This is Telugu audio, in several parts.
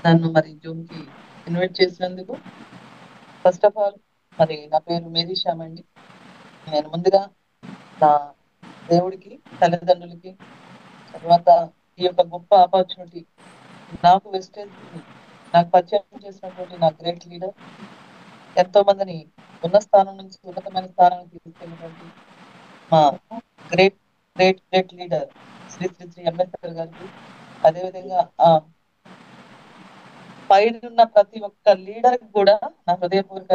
నన్ను మరి జూమ్ కి ఇన్వైట్ చేసినందుకు. ఫస్ట్ ఆఫ్ ఆల్ మరి నా పేరు మేరీ శ్యామ్ అండి. నేను ముందుగా నా దేవుడికి, తల్లిదండ్రులకి, తర్వాత ఈ యొక్క గొప్ప ఆపర్చునిటీ నాకు వెస్టేజ్ ని నాకు పరిచయం చేసినటువంటి నా గ్రేట్ లీడర్, ఎంతో మందిని ఉన్న స్థానం నుంచి ఉన్నతమైన స్థానానికి తీసుకెళ్ళినటువంటి మా great great great leader Shri Shri Shri Ambedkar గారికి, అదేవిధంగా ఆ పైన ఉన్న ప్రతి ఒక్క లీడర్ కి కూడా నా హృదయపూర్వక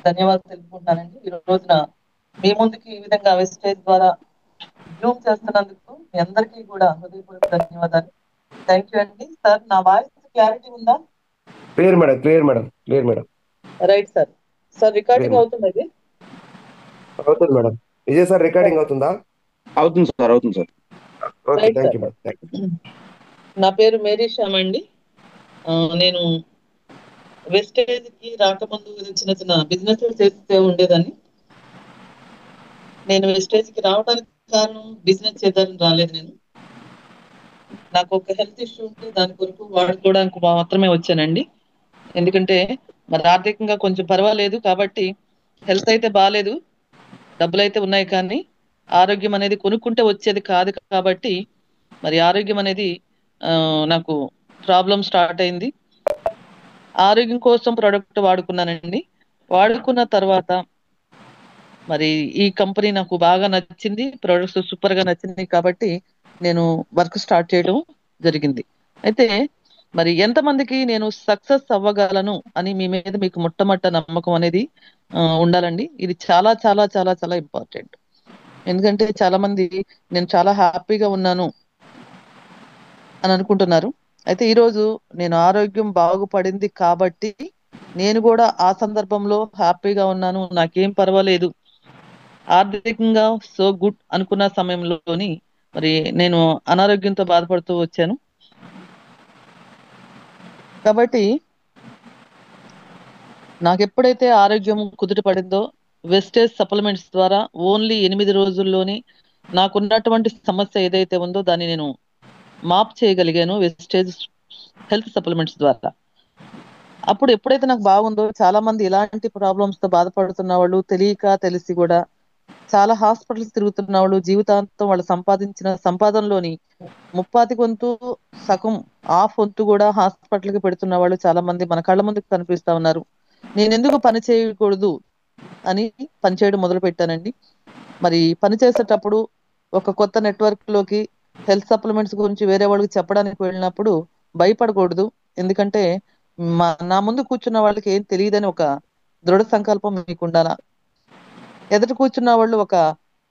ధన్యవాదాలు తెలుపుకుంటున్నానండి. ఈ రోజున మీ ముందుకి ఈ విధంగా వెస్టేజ్ ద్వారా జూమ్ చేస్తున్నందుకు మీ అందరికీ కూడా హృదయపూర్వక ధన్యవాదాలు. థ్యాంక్ యూ అండి. సార్, నా వాయిస్ క్లారిటీ ఉందా? Clear madam, clear madam, clear madam, right sir. Sir, clear recording madam. అవుతుంది ఇది? అవుతుంది మేడం. ఇదే సార్ రికార్డింగ్ అవుతుందా? అవుతుంది సార్, అవుతుంది sir. Okay, right thank sir. You madam, thank you. నా పేరు మేరీ శ్యామ్ అండి. నేను వెస్టేజ్ కి రాకముందు చిన్న చిన్న బిజినెస్ చేస్తూ ఉండేదాన్ని. నేను వెస్టేజ్ కి రావడానికి కారణం బిజినెస్ చేద్దామని రాలేదు నేను. నాకు ఒక హెల్త్ ఇష్యూ ఉంటే దాని కొరకు వాడుకోవడానికి మాత్రమే వచ్చానండి. ఎందుకంటే మరి ఆర్థికంగా కొంచెం పర్వాలేదు కాబట్టి, హెల్త్ అయితే బాగాలేదు, డబ్బులు అయితే ఉన్నాయి కానీ ఆరోగ్యం అనేది కొనుక్కుంటే వచ్చేది కాదు కాబట్టి, మరి ఆరోగ్యం అనేది ఆ, నాకు ప్రాబ్లం స్టార్ట్ అయింది. ఆరోగ్యం కోసం ప్రోడక్ట్ వాడుకున్నానండి. వాడుకున్న తర్వాత మరి ఈ కంపెనీ నాకు బాగా నచ్చింది, ప్రొడక్ట్స్ సూపర్ గా నచ్చింది కాబట్టి నేను వర్క్ స్టార్ట్ చేయడం జరిగింది. అయితే మరి ఎంతమందికి నేను సక్సెస్ అవ్వగలను అని మీ మీద మీకు మొట్టమొదట నమ్మకం అనేది ఉండాలండి. ఇది చాలా చాలా చాలా చాలా ఇంపార్టెంట్. ఎందుకంటే చాలా మంది నేను చాలా హ్యాపీగా ఉన్నాను అని అనుకుంటున్నారు. అయితే ఈరోజు నేను ఆరోగ్యం బాగుపడింది కాబట్టి నేను కూడా ఆ సందర్భంలో హ్యాపీగా ఉన్నాను, నాకేం పర్వాలేదు, ఆర్థికంగా సో గుడ్ అనుకున్న సమయంలోని మరి నేను అనారోగ్యంతో బాధపడుతూ వచ్చాను. కాబట్టి నాకు ఎప్పుడైతే ఆరోగ్యం కుదుట పడిందో వెస్టేజ్ సప్లిమెంట్స్ ద్వారా ఓన్లీ 8 రోజుల్లోని నాకున్నటువంటి సమస్య ఏదైతే ఉందో దాన్ని నేను మాప్ చేయగలిగాను వెస్టేజ్ హెల్త్ సప్లిమెంట్స్ ద్వారా. అప్పుడు ఎప్పుడైతే నాకు బాగుందో చాలా మంది ఇలాంటి ప్రాబ్లమ్స్ తో బాధపడుతున్న వాళ్ళు తెలియక తెలిసి కూడా చాలా హాస్పిటల్స్ తిరుగుతున్న వాళ్ళు జీవితాంతం వాళ్ళు సంపాదించిన సంపాదనలోని ముప్పాతి వంతు, సగం హాఫ్ వంతు కూడా హాస్పిటల్ కి పెడుతున్న వాళ్ళు చాలా మంది మన కళ్ళ ముందుకు కనిపిస్తా ఉన్నారు. నేను ఎందుకు పని చేయకూడదు అని పని చేయడం మొదలు పెట్టానండి. మరి పని చేసేటప్పుడు ఒక కొత్త నెట్వర్క్ లోకి హెల్త్ సప్లిమెంట్స్ గురించి వేరే వాళ్ళకి చెప్పడానికి వెళ్ళినప్పుడు భయపడకూడదు. ఎందుకంటే నా ముందు కూర్చున్న వాళ్ళకి ఏం తెలియదని ఒక దృఢ సంకల్పం మీకు ఉండాలా. ఎదుట కూర్చున్న వాళ్ళు ఒక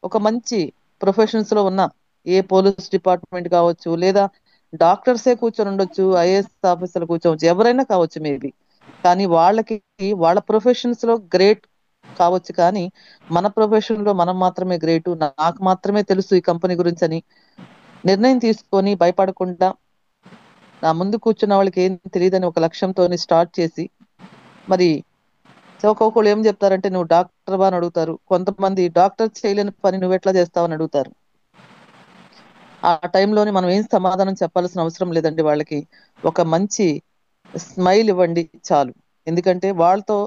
ఒక మంచి ప్రొఫెషన్స్ లో ఉన్న ఏ పోలీస్ డిపార్ట్మెంట్ కావచ్చు, లేదా డాక్టర్సే కూర్చొని ఉండొచ్చు, ఐఏఎస్ ఆఫీసర్లు కూర్చోవచ్చు, ఎవరైనా కావచ్చు మేబీ. కానీ వాళ్ళకి వాళ్ళ ప్రొఫెషన్స్ లో గ్రేట్ కావచ్చు, కానీ మన ప్రొఫెషన్ లో మనం మాత్రమే గ్రేటు, నాకు మాత్రమే తెలుసు ఈ కంపెనీ గురించి అని నిర్ణయం తీసుకొని భయపడకుండా నా ముందు కూర్చున్న వాళ్ళకి ఏం తెలియదని ఒక లక్ష్యంతో స్టార్ట్ చేసి మరి ఒక్కొక్కళ్ళు ఏం చెప్తారంటే నువ్వు డాక్టర్ అని అడుగుతారు. కొంతమంది డాక్టర్ చేయలేని పని నువ్వు ఎట్లా చేస్తావని అడుగుతారు. ఆ టైంలోని మనం ఏం సమాధానం చెప్పాల్సిన అవసరం లేదండి. వాళ్ళకి ఒక మంచి స్మైల్ ఇవ్వండి చాలు. ఎందుకంటే వాళ్ళతో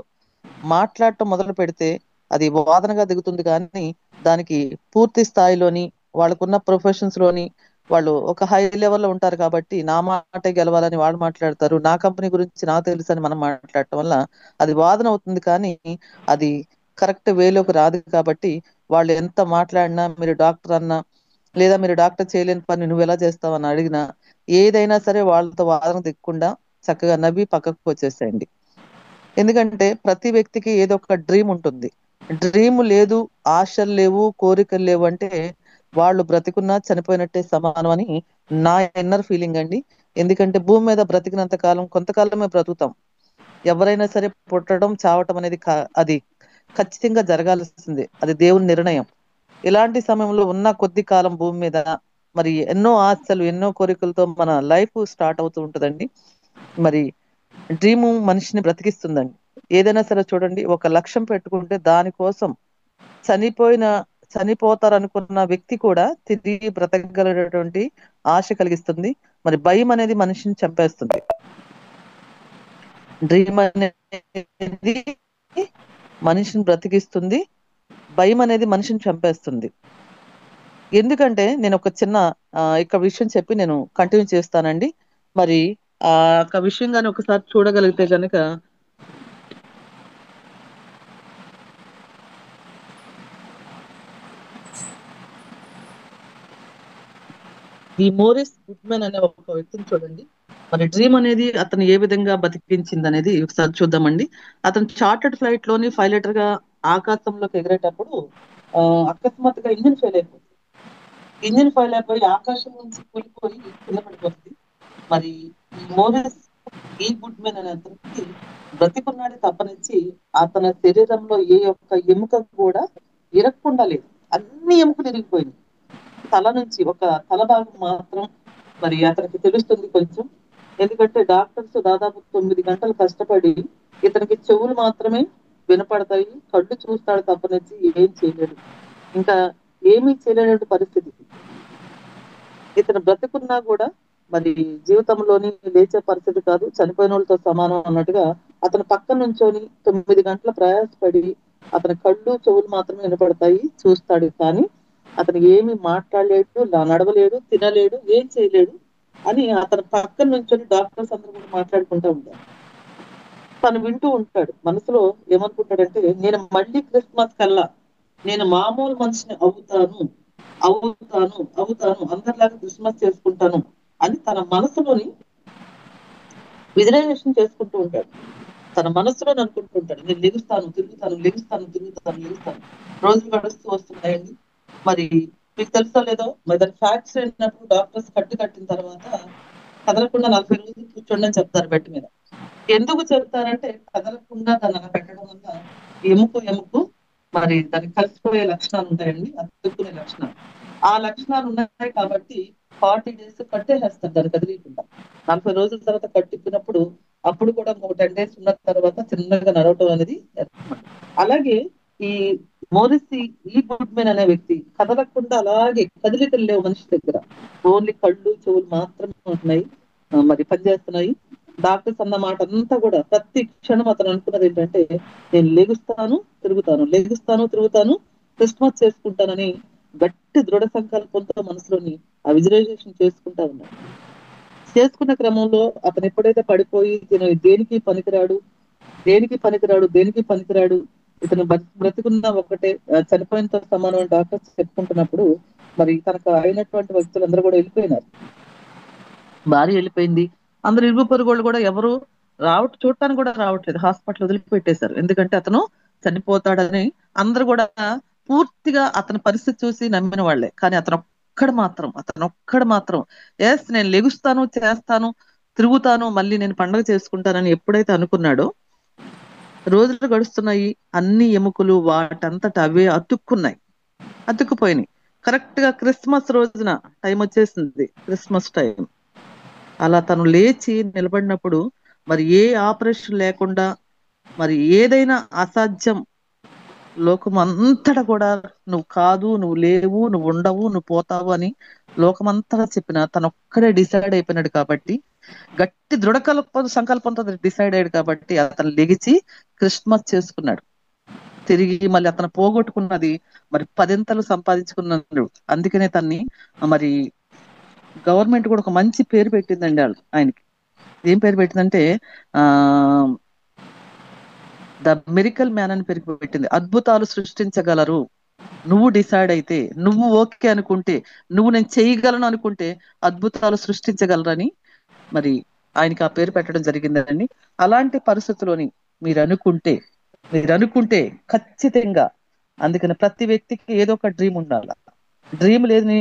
మాట్లాడటం మొదలు పెడితే అది వాదనగా దిగుతుంది, కానీ దానికి పూర్తి స్థాయిలోని వాళ్ళకున్న ప్రొఫెషన్స్ లోని వాళ్ళు ఒక హై లెవెల్లో ఉంటారు కాబట్టి నా మాటే గెలవాలని వాళ్ళు మాట్లాడతారు, నా కంపెనీ గురించి నాకు తెలుసు అని మనం మాట్లాడటం వల్ల అది వాదన అవుతుంది, కానీ అది కరెక్ట్ వేలోకి రాదు. కాబట్టి వాళ్ళు ఎంత మాట్లాడినా, మీరు డాక్టర్ అన్నా లేదా మీరు డాక్టర్ చేయలేని పని నువ్వు ఎలా చేస్తావని అడిగినా ఏదైనా సరే వాళ్ళతో వాదన దిక్కుండా చక్కగా నవ్వి పక్కకు వచ్చేసేయండి. ఎందుకంటే ప్రతి వ్యక్తికి ఏదో ఒక డ్రీమ్ ఉంటుంది. డ్రీమ్ లేదు, ఆశలు లేవు, కోరికలు లేవు అంటే వాళ్ళు బ్రతికున్నా చనిపోయినట్టే సమానం అని నా ఇన్నర్ ఫీలింగ్ అండి. ఎందుకంటే భూమి మీద బ్రతికినంత కాలం కొంతకాలమే బ్రతుకుతాం. ఎవరైనా సరే పుట్టడం చావటం అనేది అది ఖచ్చితంగా జరగాల్సిందే, అది దేవుని నిర్ణయం. ఇలాంటి సమయంలో ఉన్న కొద్ది కాలం భూమి మీద మరి ఎన్నో ఆశలు, ఎన్నో కోరికలతో మన లైఫ్ స్టార్ట్ అవుతూ ఉంటుందండి. మరి డ్రీము మనిషిని బ్రతికిస్తుందండి. ఏదైనా సరే చూడండి, ఒక లక్ష్యం పెట్టుకుంటే దానికోసం చనిపోయిన చనిపోతారనుకున్న వ్యక్తి కూడా తిరిగి బ్రతకగలిగేటువంటి ఆశ కలిగిస్తుంది. మరి భయం అనేది మనిషిని చంపేస్తుంది. డ్రీమ్ అనేది మనిషిని బ్రతికిస్తుంది, భయం అనేది మనిషిని చంపేస్తుంది. ఎందుకంటే నేను ఒక చిన్న ఇక విషయం చెప్పి నేను కంటిన్యూ చేస్తానండి. మరి ఆ యొక్క విషయం గాని ఒకసారి చూడగలిగితే గనుక ఈ మోరిస్ గుడ్మెన్ అనే ఒక వ్యక్తిని చూడండి. మరి డ్రీమ్ అనేది అతను ఏ విధంగా బతికించింది అనేది ఒకసారి చూద్దామండి. అతను చార్టర్డ్ ఫ్లైట్ లోని పైలట్ గా ఆకాశంలోకి ఎగిరేటప్పుడు ఆ, అకస్మాత్తుగా ఇంజిన్ ఫెయిల్ అయిపోయి ఆకాశం నుంచి కూలిపోయి కింద పడిపోతుంది. మరి ఈ మోరిస్ ఈ గుడ్మెన్ అనే అతనికి బ్రతికున్నాడు తప్పనిచ్చి అతని శరీరంలో ఏ ఒక్క ఎముక కూడా ఇరక్కుండా లేదు. అన్ని ఎముకలు ఇరిగిపోయినాయి. తల నుంచి ఒక తల భాగం మాత్రం మరి అతనికి తెలుస్తుంది కొంచెం. ఎందుకంటే డాక్టర్స్ దాదాపు 9 గంటలు కష్టపడి ఇతనికి చెవులు మాత్రమే వినపడతాయి, కళ్ళు చూస్తాడు తప్పనిచ్చి ఏం చేయలేడు. ఇంకా ఏమీ చేయలేని పరిస్థితి. ఇతను బ్రతికున్నా కూడా మరి జీవితంలోని లేచే పరిస్థితి కాదు, చనిపోయిన వాళ్ళతో సమానం అన్నట్టుగా అతను పక్క నుంచొని 9 గంటల ప్రయాసపడి అతని కళ్ళు చెవులు మాత్రమే వినపడతాయి, చూస్తాడు. కానీ అతను ఏమి మాట్లాడలేడు, నడవలేడు, తినలేడు, ఏం చేయలేడు అని అతని పక్కన నుంచొని డాక్టర్స్ అందరూ కూడా మాట్లాడుకుంటూ ఉంటారు. తను వింటూ ఉంటాడు. మనసులో ఏమనుకుంటాడంటే, నేను మళ్ళీ క్రిస్మస్ కల్లా నేను మామూలు మనిషిని అవుతాను, అందరిలాగా క్రిస్మస్ చేసుకుంటాను అని తన మనసులోని విజువలైజేషన్ చేసుకుంటూ ఉంటాడు. తన మనసులో అనుకుంటూ ఉంటాడు, నేను లెగుస్తాను, తిరుగుతాను, లెగుస్తాను. రోజులు గడుస్తూ వస్తున్నాయండి. మరి మీకు తెలుసో లేదో, మరి దాని ఫ్రాక్చర్ అయినప్పుడు డాక్టర్స్ కట్టిన తర్వాత కదలకుండా 40 రోజులు కూర్చోండి అని చెప్తారు బెడ్ మీద. ఎందుకు చెప్తారంటే, కదలకుండా దాన్ని అలా పెట్టడం వల్ల ఎముకు మరి దానికి కలిసిపోయే లక్షణాలు ఉంటాయండి, అతుక్కునే లక్షణాలు. ఆ లక్షణాలు ఉన్నాయి కాబట్టి 40 డేస్ కట్టేసేస్తారు దాన్ని కదిలీకుండా. 40 రోజుల తర్వాత కట్టిప్పినప్పుడు అప్పుడు కూడా ఒక 10 డేస్ ఉన్న తర్వాత చిన్నగా నడవటం అనేది ఏర్పడింది. అలాగే ఈ మోరిసి ఈ గుడ్మెన్ అనే వ్యక్తి కదలకుండా అలాగే కదిలికలు లేవు మనిషి దగ్గర. ఓన్లీ కళ్ళు చెవులు మాత్రమే ఉంటున్నాయి, మరి పనిచేస్తున్నాయి. డాక్టర్స్ అన్న మాట అంతా కూడా ప్రతి క్షణం అతను అనుకున్నది ఏంటంటే, నేను లెగుస్తాను, క్రిస్మస్ చేసుకుంటానని గట్టి దృఢ సంకల్పంతో మనసులోని ఆ విజువలైజేషన్ చేసుకుంటా ఉన్నాడు. చేసుకున్న క్రమంలో అతను ఎప్పుడైతే పడిపోయి దేనికి పనికిరాడు, ఇతను బ్రతికున్న ఒకటే, చనిపోయినతో సమానం డాక్టర్స్ చెప్పుకుంటున్నప్పుడు మరి తనకు అయినటువంటి వ్యక్తులందరూ కూడా వెళ్ళిపోయినారు. భార్య వెళ్ళిపోయింది. అందరు ఇరుగు పొరుగు వాళ్ళు కూడా ఎవరు చూడటానికి కూడా రావట్లేదు. హాస్పిటల్ వదిలిపెట్టేశారు. ఎందుకంటే అతను చనిపోతాడని అందరు కూడా పూర్తిగా అతని పరిస్థితి చూసి నమ్మిన వాళ్లే. కానీ అతను ఒక్కడు మాత్రం ఎస్ నేను లెగుస్తాను, చేస్తాను, తిరుగుతాను, మళ్ళీ నేను పండుగ చేసుకుంటానని ఎప్పుడైతే అనుకున్నాడో, రోజులు గడుస్తున్నాయి. అన్ని ఎముకలు వాటంతట అవే అతుక్కుపోయినాయి. కరెక్ట్ గా క్రిస్మస్ రోజున టైం వచ్చేసింది, క్రిస్మస్ టైం. అలా తను లేచి నిలబడినప్పుడు మరి ఏ ఆపరేషన్ లేకుండా, మరి ఏదైనా అసాధ్యం లోకం అంతటా కూడా నువ్వు కాదు, నువ్వు లేవు, నువ్వు ఉండవు, నువ్వు పోతావు అని లోకమంతటా చెప్పిన తను ఒక్కడే డిసైడ్ అయిపోయినాడు. కాబట్టి గట్టి సంకల్పంతో డిసైడ్ అయ్యాడు. కాబట్టి అతను లెగిచి క్రిస్మస్ చేసుకున్నాడు. తిరిగి మళ్ళీ అతను పోగొట్టుకున్నది మరి పదింతలు సంపాదించుకున్నాడు. అందుకనే తన్ని మరి గవర్నమెంట్ కూడా ఒక మంచి పేరు పెట్టిందండి ఆయనకి. ఏం పేరు పెట్టిందంటే ఆ ద మిరికల్ మ్యాన్ అని పేరు పెట్టింది. అద్భుతాలు సృష్టించగలరు, నువ్వు డిసైడ్ అయితే, నువ్వు ఓకే అనుకుంటే, నువ్వు నేను చేయగలను అనుకుంటే అద్భుతాలు సృష్టించగలరని మరి ఆయనకి ఆ పేరు పెట్టడం జరిగిందండి. అలాంటి పరిస్థితుల్లోని మీరు అనుకుంటే ఖచ్చితంగా, అందుకని ప్రతి వ్యక్తికి ఏదో ఒక డ్రీమ్ ఉండాలి. డ్రీమ్ లేని,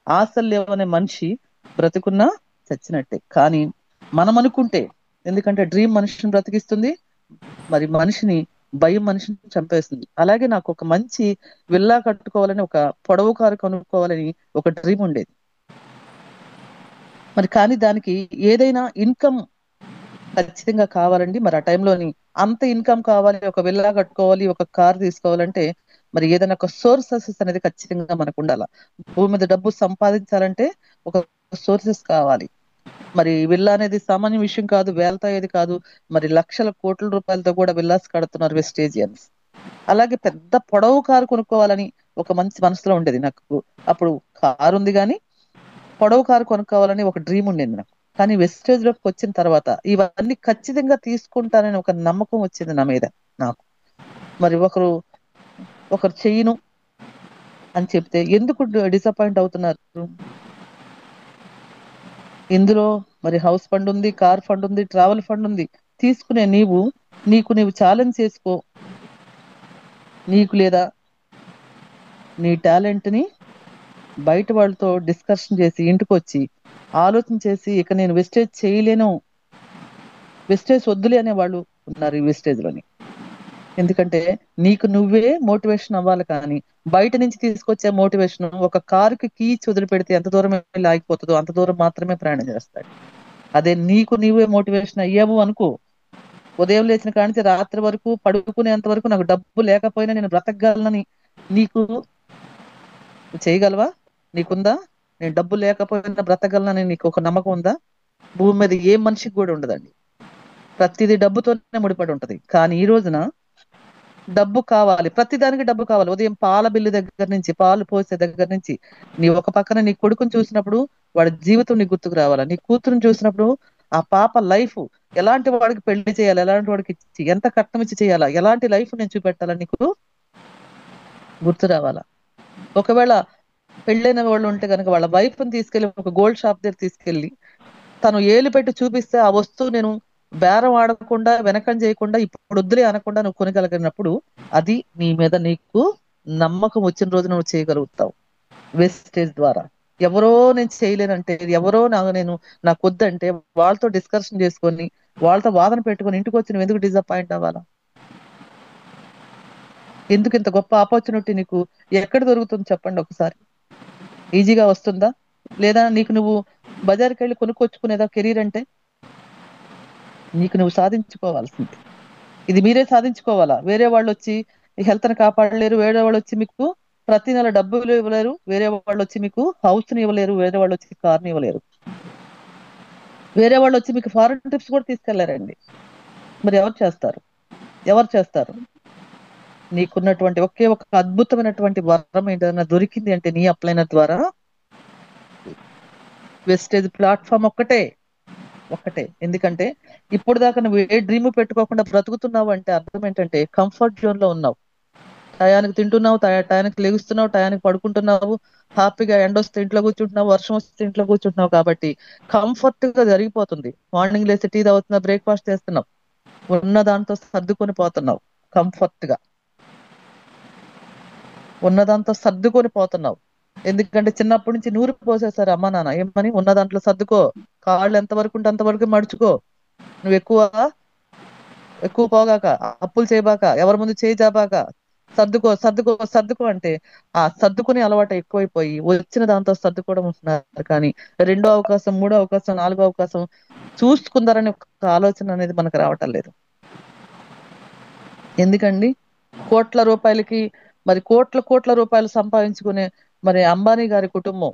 ఆశలు లేవనే మనిషి బ్రతుకున్నా చచ్చినట్టే. కానీ మనం అనుకుంటే, ఎందుకంటే డ్రీమ్ మనిషిని బ్రతికిస్తుంది, మరి భయం మనిషిని చంపేస్తుంది. అలాగే నాకు ఒక మంచి విల్లా కట్టుకోవాలని, ఒక పొడవు కారు కొనుక్కోవాలని ఒక డ్రీమ్ ఉండేది. మరి కానీ దానికి ఏదైనా ఇన్కమ్ ఖచ్చితంగా కావాలండి. మరి ఆ టైంలోని అంత ఇన్కమ్ కావాలి, ఒక విల్లా కట్టుకోవాలి, ఒక కార్ తీసుకోవాలంటే మరి ఏదైనా ఒక సోర్సెస్ అనేది ఖచ్చితంగా మనకు ఉండాలి. భూమి మీద డబ్బు సంపాదించాలంటే ఒక సోర్సెస్ కావాలి. మరి విల్లా అనేది సామాన్య విషయం కాదు, వేలతాయేది కాదు. మరి లక్షల కోట్ల రూపాయలతో కూడా విల్లాస్ కడుతున్నారు వెస్టేజియన్స్. అలాగే పెద్ద పొడవు కారు కొనుక్కోవాలని ఒక మంచి మనసులో ఉండేది నాకు. అప్పుడు కారు ఉంది కానీ పొడవు కారు కొనుక్కోవాలని ఒక డ్రీమ్ ఉండేది నాకు. కానీ వెస్టేజ్ లోకి వచ్చిన తర్వాత ఇవన్నీ ఖచ్చితంగా తీసుకుంటానని ఒక నమ్మకం వచ్చింది నా మీద నాకు. మరి ఒకరు చెయ్యను అని చెప్తే ఎందుకు డిసప్పాయింట్ అవుతున్నారు? ఇందులో మరి హౌస్ ఫండ్ ఉంది, కార్ ఫండ్ ఉంది, ట్రావెల్ ఫండ్ ఉంది. తీసుకునే నీకు ఛాలెంజ్ చేసుకో. నీకు లేదా నీ టాలెంట్ ని బయట వాళ్ళతో డిస్కషన్ చేసి ఇంటికి వచ్చి ఆలోచన చేసి ఇక నేను వెస్టేజ్ చేయలేను, వెస్టేజ్ వద్దులే అనే వాళ్ళు ఉన్నారు ఈ వెస్టేజ్ లోని. ఎందుకంటే నీకు నువ్వే మోటివేషన్ అవ్వాలి, కానీ బయట నుంచి తీసుకొచ్చే మోటివేషన్ ఒక కారుకి కీ ఇచ్చి వదిలిపెడితే ఎంత దూరం వెళ్ళి ఆగిపోతుందో అంత దూరం మాత్రమే ప్రయాణం చేస్తాడు. అదే నీకు నీవే మోటివేషన్ అయ్యావు అనుకో, ఉదయం లేచిన కాడి నుంచి రాత్రి వరకు పడుకునేంత వరకు నాకు డబ్బు లేకపోయినా నేను బ్రతకగలనని నీకు చేయగలవా? నీకుందా? నేను డబ్బు లేకపోయినా బ్రతకగలనని నీకు ఒక నమ్మకం ఉందా? భూమి మీద ఏ మనిషికి కూడా ఉండదండి. ప్రతిదీ డబ్బుతోనే ముడిపడి ఉంటది. కానీ ఈ రోజున డబ్బు కావాలి, ప్రతిదానికి డబ్బు కావాలి. ఉదయం పాల బిల్లు దగ్గర నుంచి, పాలు పోసే దగ్గర నుంచి, నీ ఒక పక్కన నీ కొడుకుని చూసినప్పుడు వాడి జీవితం నీ గుర్తుకు రావాలా, నీ కూతురుని చూసినప్పుడు ఆ పాప లైఫ్ ఎలాంటి వాడికి పెళ్లి చేయాలి, ఎలాంటి వాడికి ఇచ్చి ఎంత కట్నం ఇచ్చి చేయాలా, ఎలాంటి లైఫ్ నేను చూపెట్టాలా నీకు గుర్తు రావాలా. ఒకవేళ పెళ్ళైన వాళ్ళు ఉంటే కనుక వాళ్ళ వైఫ్ ని తీసుకెళ్లి ఒక గోల్డ్ షాప్ దగ్గర తీసుకెళ్లి తను ఏలు పెట్టి చూపిస్తే ఆ వస్తువు నేను బేరం ఆడకుండా వెనకం చేయకుండా ఇప్పుడు వద్దులే అనకుండా నువ్వు కొనగలిగినప్పుడు అది నీ మీద నీకు నమ్మకం వచ్చిన రోజు నువ్వు చేయగలుగుతావు. వేస్టేజ్ ద్వారా ఎవరో నేను చేయలేనంటే, ఎవరో నాకు వద్దంటే వాళ్ళతో డిస్కషన్ చేసుకొని వాళ్ళతో వాదన పెట్టుకొని ఇంటికి వచ్చి నువ్వు ఎందుకు డిసప్పాయింట్ అవ్వాలా? ఎందుకు ఇంత గొప్ప ఆపర్చునిటీ నీకు ఎక్కడ దొరుకుతుంది చెప్పండి ఒకసారి? ఈజీగా వస్తుందా? లేదా నీకు నువ్వు బజార్కి వెళ్ళి కొనుక్కొచ్చుకునేదా కెరీర్ అంటే? నీకు నువ్వు సాధించుకోవాల్సింది. ఇది మీరే సాధించుకోవాలా. వేరే వాళ్ళు వచ్చి హెల్త్ ని కాపాడలేరు, వేరే వాళ్ళు వచ్చి మీకు ప్రతి నెల డబ్బులు ఇవ్వలేరు, వేరే వాళ్ళు వచ్చి మీకు హౌస్ ని ఇవ్వలేరు, వేరే వాళ్ళు వచ్చి కార్ ని ఇవ్వలేరు, వేరే వాళ్ళు వచ్చి మీకు ఫారెన్ ట్రిప్స్ కూడా తీసుకెళ్లారండి. మరి ఎవరు చేస్తారు? నీకున్నటువంటి ఒకే ఒక అద్భుతమైనటువంటి వరం ఏంటన్నా దొరికింది అంటే నీ అప్లైనర్ ద్వారా వెస్టేజ్ ప్లాట్ఫామ్ ఒక్కటే. ఎందుకంటే ఇప్పుడు దాకా నువ్వు ఏ డ్రీమ్ పెట్టుకోకుండా బ్రతుకుతున్నావు అంటే అర్థం ఏంటంటే కంఫర్ట్ జోన్ లో ఉన్నావు. టయానికి తింటున్నావు, టయానికి లెగుస్తున్నావు, టయానికి పడుకుంటున్నావు, హ్యాపీగా ఎండ వస్తే ఇంట్లో కూర్చుంటున్నావు, వర్షం వస్తే ఇంట్లో కూర్చుంటున్నావు. కాబట్టి కంఫర్ట్ గా జరిగిపోతుంది. మార్నింగ్ లేస్తే టీ తాగుతున్నావు, బ్రేక్ఫాస్ట్ చేస్తున్నావు, ఉన్న దాంతో సర్దుకొని పోతున్నావు. కంఫర్ట్ గా ఉన్నదాంతో సర్దుకొని పోతున్నావు. ఎందుకంటే చిన్నప్పటి నుంచి నూరు పోసేసారు అమ్మ నాన్న. ఏమని? ఉన్న దాంట్లో సర్దుకో, కాళ్ళు ఎంతవరకు ఉంటే అంతవరకు మడుచుకో, నువ్వు ఎక్కువ పోగాక, అప్పులు చేయబాక, ఎవరి ముందు చేయి జాబాక, సర్దుకో సర్దుకో సర్దుకో అంటే ఆ సర్దుకునే అలవాటు ఎక్కువైపోయి వచ్చిన దాంతో సర్దుకోవడం ఉంటున్నారు. కానీ రెండో అవకాశం, మూడో అవకాశం, నాలుగో అవకాశం చూసుకుందారని ఒక ఆలోచన అనేది మనకు రావటం లేదు. ఎందుకండి? కోట్ల రూపాయలకి మరి కోట్ల రూపాయలు సంపాదించుకునే మరి అంబానీ గారి కుటుంబం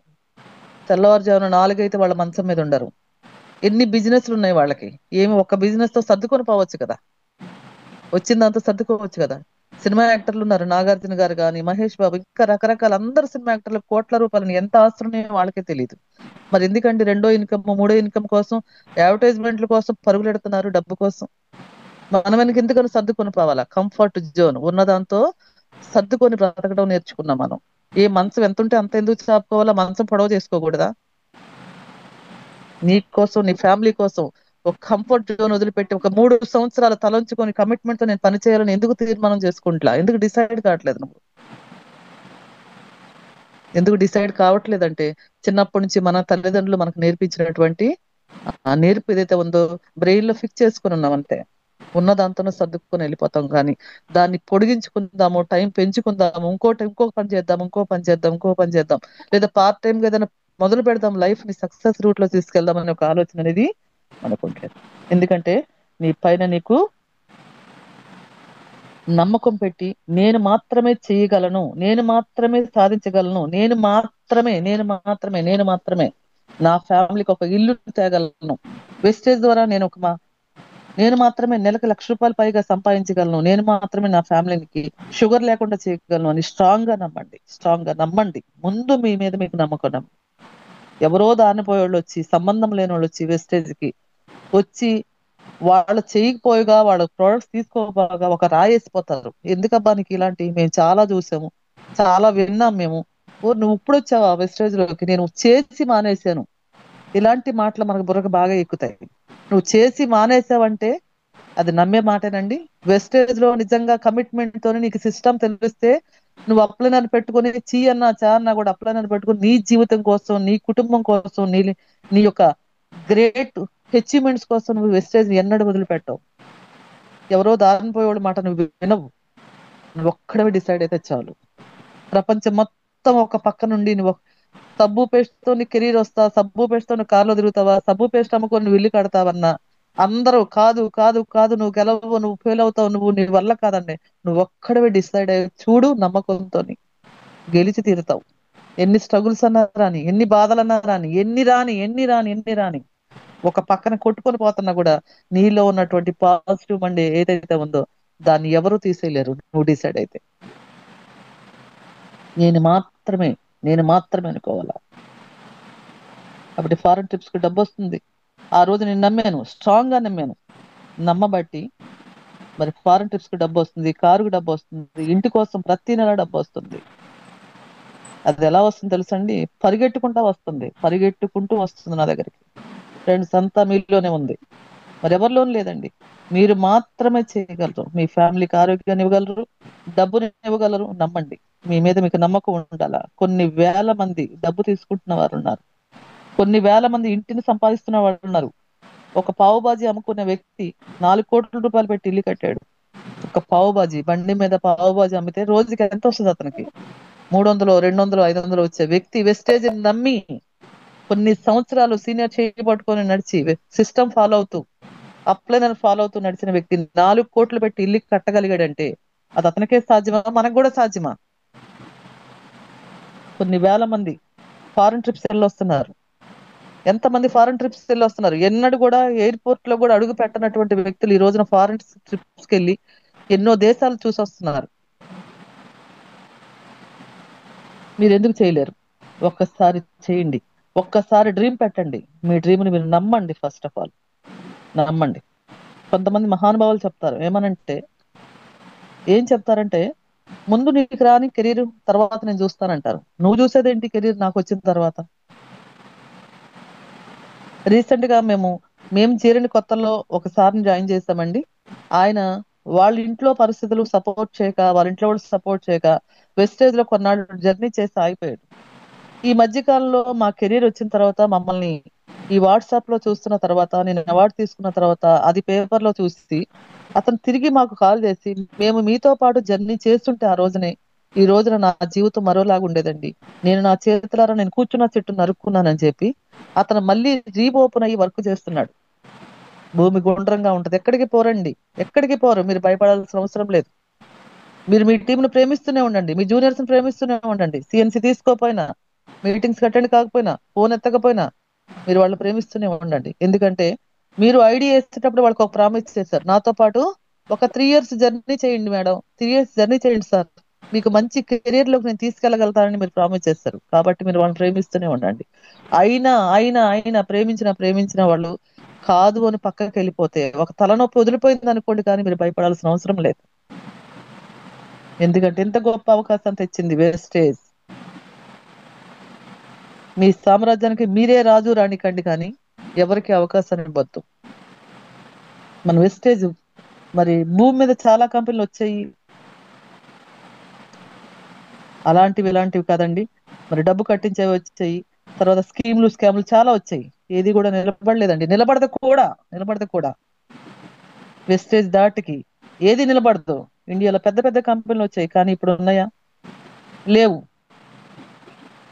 తెల్లవారుజామున 4 అయితే వాళ్ళ మంచం మీద ఉండరు. ఎన్ని బిజినెస్లు ఉన్నాయి వాళ్ళకి, ఏమి ఒక్క బిజినెస్ తో సర్దుకొని పోవచ్చు కదా, వచ్చిన దాంతో సర్దుకోవచ్చు కదా. సినిమా యాక్టర్లు ఉన్నారు, నాగార్జున గారు కానీ, మహేష్ బాబు, ఇంకా రకరకాల అందరు సినిమా యాక్టర్లు కోట్ల రూపాయలు ఎంత ఆస్తున్నాయో వాళ్ళకే తెలియదు. మరి ఎందుకంటే రెండో ఇన్కమ్, మూడో ఇన్కమ్ కోసం, అడ్వర్టైజ్మెంట్ల కోసం పరుగులెడుతున్నారు డబ్బు కోసం. మనం ఎందుకని సర్దుకొని పోవాలా? కంఫర్ట్ జోన్ ఉన్నదాంతో సర్దుకొని బ్రతకడం నేర్చుకున్నాం మనం. ఏ మంచం ఎంత ఉంటే అంత ఎందుకు చాపుకోవాలా? మంచం పొడవు చేసుకోకూడదా? నీ కోసం, నీ ఫ్యామిలీ కోసం ఒక కంఫర్ట్ జోన్ వదిలిపెట్టి ఒక 3 సంవత్సరాలు తలంచుకొని కమిట్మెంట్ తో నేను పని చేయాలని ఎందుకు తీర్మానం చేసుకుంటా? ఎందుకు డిసైడ్ కావట్లేదు నువ్వు? ఎందుకు డిసైడ్ కావట్లేదంటే చిన్నప్పటి నుంచి మన తల్లిదండ్రులు మనకు నేర్పించినటువంటి ఆ నేర్పు ఏదైతే ఉందో బ్రెయిన్ లో ఫిక్స్ చేసుకుని ఉన్నాం అంతే. ఉన్న దాంతోనే సర్దుకొని వెళ్ళిపోతాం. కానీ దాన్ని పొడిగించుకుందాము, టైం పెంచుకుందాము, ఇంకో పని చేద్దాం, ఇంకో పని చేద్దాం, లేదా పార్ట్ టైం గా ఏదైనా మొదలు పెడదాం, లైఫ్ ని సక్సెస్ రూట్ లో తీసుకెళ్దాం అనే ఒక ఆలోచన అనేది అనుకుంటలేదు. ఎందుకంటే నీ పైన నీకు నమ్మకం పెట్టి నేను మాత్రమే చేయగలను, నేను మాత్రమే సాధించగలను, నేను మాత్రమే నా ఫ్యామిలీకి ఒక ఇల్లు తేగలను. వెస్టేజ్ ద్వారా నేను మాత్రమే నెలకు ₹1,00,000 పైగా సంపాదించగలను. నేను మాత్రమే నా ఫ్యామిలీకి షుగర్ లేకుండా చేయగలను అని స్ట్రాంగ్ గా నమ్మండి. స్ట్రాంగ్ గా నమ్మండి. ముందు మీ మీద మీకు నమ్మకం. ఎవరో దారిన వచ్చి సంబంధం లేని వాళ్ళు వచ్చి వెస్టేజ్ కి వచ్చి వాళ్ళు చేయకపోయిగా వాళ్ళ ప్రోడక్ట్స్ తీసుకోగా ఒక రాయేసిపోతారు. ఎందుకబ్బా నీకు ఇలాంటి మేము చాలా చూసాము, చాలా విన్నాం మేము. ఓ నువ్వు ఇప్పుడు వచ్చావా వెస్టేజ్ లోకి? నేను చేసి మానేశాను. ఇలాంటి మాటలు మనకు బుర్రకు బాగా ఎక్కుతాయి. నువ్వు చేసి మానేసావంటే అది నమ్మే మాటేనండి. వెస్టేజ్ లో నిజంగా కమిట్మెంట్ తోని నీకు సిస్టమ్ తెలిస్తే నువ్వు అప్లైనర్ పెట్టుకుని చీ అన్నా చా అన్నా కూడా అప్లైనర్ పెట్టుకుని నీ జీవితం కోసం, నీ కుటుంబం కోసం, నీ యొక్క గ్రేట్ అచీవ్మెంట్స్ కోసం నువ్వు వెస్టేజ్ ఎన్నడూ వదిలిపెట్టవు. ఎవరో దారిన పోయేవాళ్ళ మాట నువ్వు వినవు. నువ్వు ఒక్కడవే డిసైడ్ అయితే చాలు. ప్రపంచం మొత్తం ఒక పక్క నుండి నువ్వు సబ్బు పేస్ట్ తో నీ కెరీర్ వస్తా, సబ్బు పేస్ట్ తో నువ్వు కార్లో తిరుగుతావా, సబ్బు పేస్ట్ అమ్ముకొని నువ్వు ఇల్లు కడతావన్నా అందరూ కాదు కాదు కాదు నువ్వు గెలవవు, నువ్వు ఫెయిల్ అవుతావు, నీ వల్ల కాదండి. నువ్వు ఒక్కడవే డిసైడ్ అయ్యి చూడు, నమ్మకంతో గెలిచి తీరుతావు. ఎన్ని స్ట్రగుల్స్ అన్నా రాని, ఎన్ని బాధలన్నా రాని, ఎన్ని రాని ఒక పక్కన కొట్టుకొని పోతున్నా కూడా నీలో ఉన్నటువంటి పాజిటివ్ మండే ఏదైతే ఉందో దాన్ని ఎవరు తీసేయలేరు. నువ్వు డిసైడ్ అయితే నేను మాత్రమే నేను మాత్రమే అనుకోవాలా. కాబట్టి ఫారెన్ ట్రిప్స్ కి డబ్బు వస్తుంది. ఆ రోజు నేను నమ్మాను, స్ట్రాంగ్ గా నమ్మాను. నమ్మబట్టి మరి ఫారెన్ ట్రిప్స్ కి డబ్బు వస్తుంది, కారుకు డబ్బు వస్తుంది, ఇంటి కోసం ప్రతి నెల డబ్బు వస్తుంది. అది ఎలా వస్తుంది తెలుసండి? పరిగెట్టుకుంటూ వస్తుంది నా దగ్గరికి. ఫ్రెండ్స్ అంతా మీలోనే ఉంది, మరి ఎవరిలోనూ లేదండి. మీరు మాత్రమే చేయగలరు. మీ ఫ్యామిలీకి ఆరోగ్యాన్ని ఇవ్వగలరు, డబ్బుని ఇవ్వగలరు. నమ్మండి. మీ మీద మీకు నమ్మకం ఉండాలా. కొన్ని వేల మంది డబ్బు తీసుకుంటున్న వారు ఉన్నారు, కొన్ని వేల మంది ఇంటిని సంపాదిస్తున్న వాళ్ళు ఉన్నారు. ఒక పావు బాజీ అమ్ముకునే వ్యక్తి ₹4,00,00,000 పెట్టి ఇల్లు కట్టాడు. ఒక పావు బాజీ బండి మీద పావు బాజీ అమ్మితే రోజుకి ఎంత వస్తుంది అతనికి? 300, 200, 500 వచ్చే వ్యక్తి వెస్టేజ్ నమ్మి కొన్ని సంవత్సరాలు సీనియర్ చేయబట్టుకొని నడిచి సిస్టమ్ ఫాలో అవుతూ అప్లైనర్ ఫాలో అవుతూ నడిచిన వ్యక్తి 4,00,00,000 పెట్టి ఇల్లు కట్టగలిగాడంటే అది అతనికే సాధ్యమా? మనకు కూడా సాధ్యమా? కొన్ని వేల మంది ఫారెన్ ట్రిప్స్ వెళ్ళొస్తున్నారు. ఎంతమంది ఫారెన్ ట్రిప్స్ వెళ్ళొస్తున్నారు? ఎన్నడూ కూడా ఎయిర్పోర్ట్ లో కూడా అడుగు పెట్టనటువంటి వ్యక్తులు ఈ రోజున ఫారెన్ ట్రిప్స్ కి వెళ్ళి ఎన్నో దేశాలు చూసి వస్తున్నారు. మీరు ఎందుకు చేయలేరు? ఒక్కసారి చేయండి. ఒక్కసారి డ్రీమ్ పెట్టండి. మీ డ్రీమ్ ని మీరు నమ్మండి. ఫస్ట్ ఆఫ్ ఆల్ నమ్మండి. కొంతమంది మహానుభావులు చెప్తారు ఏం చెప్తారంటే ముందు నీకు రాని కెరీర్ తర్వాత నేను చూస్తానంటారు. నువ్వు చూసేదేంటి కెరీర్ నాకు వచ్చిన తర్వాత? రీసెంట్ గా మేము చేరిన కొత్తలో ఒకసారిని జాయిన్ చేస్తామండి. ఆయన వాళ్ళ ఇంట్లో పరిస్థితులు సపోర్ట్ చేయక, వాళ్ళ ఇంట్లో వాళ్ళు సపోర్ట్ చేయక వెస్టేజ్ లో కొన్నాళ్ళు జర్నీ చేసి ఆగిపోయాడు. ఈ మధ్య కాలంలో మా కెరీర్ వచ్చిన తర్వాత మమ్మల్ని ఈ వాట్సాప్ లో చూస్తున్న తర్వాత, నేను అవార్డు తీసుకున్న తర్వాత అది పేపర్ లో చూసి అతను తిరిగి మాకు కాల్ చేసి మేము మీతో పాటు జర్నీ చేస్తుంటే ఆ రోజునే ఈ రోజున నా జీవితం మరోలాగా ఉండేదండి. నా చేతులారా నేను కూర్చున్న చెట్టు నరుక్కున్నానని చెప్పి అతను మళ్ళీ రీఓపెన్ అయ్యి వర్క్ చేస్తున్నాడు. భూమి గుండ్రంగా ఉంటది. ఎక్కడికి పోరండి, ఎక్కడికి పోరు. మీరు భయపడాల్సిన అవసరం లేదు. మీరు మీ టీంను ప్రేమిస్తూనే ఉండండి, మీ జూనియర్స్ ని ప్రేమిస్తూనే ఉండండి. సిఎన్సి తీసుకోపోయినా, మీటింగ్స్ అటెండ్ కాకపోయినా, ఫోన్ ఎత్తకపోయినా మీరు వాళ్ళు ప్రేమిస్తూనే ఉండండి. ఎందుకంటే మీరు ఐడి వేసేటప్పుడు వాళ్ళకి ఒక ప్రామిస్ చేశారు, నాతో పాటు ఒక 3 years జర్నీ చేయండి మేడం, 3 years జర్నీ చేయండి సార్, మీకు మంచి కెరీర్ లోకి నేను తీసుకెళ్ళగలుగుతానని మీరు ప్రామిస్ చేస్తారు. కాబట్టి మీరు వాళ్ళని ప్రేమిస్తూనే ఉండండి. అయినా ప్రేమించిన వాళ్ళు కాదు అని పక్కకి వెళ్ళిపోతే ఒక తలనొప్పి వదిలిపోయింది అనుకోండి, కానీ మీరు భయపడాల్సిన అవసరం లేదు. ఎందుకంటే ఎంత గొప్ప అవకాశం తెచ్చింది వేస్టేజ్. మీ సామ్రాజ్యానికి మీరే రాజు రాణి కండి, కానీ ఎవరికి అవకాశాన్ని ఇవ్వద్దు. మన వెస్టేజ్ మరి భూమి మీద చాలా కంపెనీలు వచ్చాయి, అలాంటివి ఇలాంటివి కాదండి. మరి డబ్బు కట్టించేవి వచ్చాయి, తర్వాత స్కామ్లు చాలా వచ్చాయి. ఏది కూడా నిలబడలేదండి. నిలబడదు కూడా. వెస్టేజ్ దాటికి ఏది నిలబడదు. ఇండియాలో పెద్ద పెద్ద కంపెనీలు వచ్చాయి, కానీ ఇప్పుడు ఉన్నాయా? లేవు.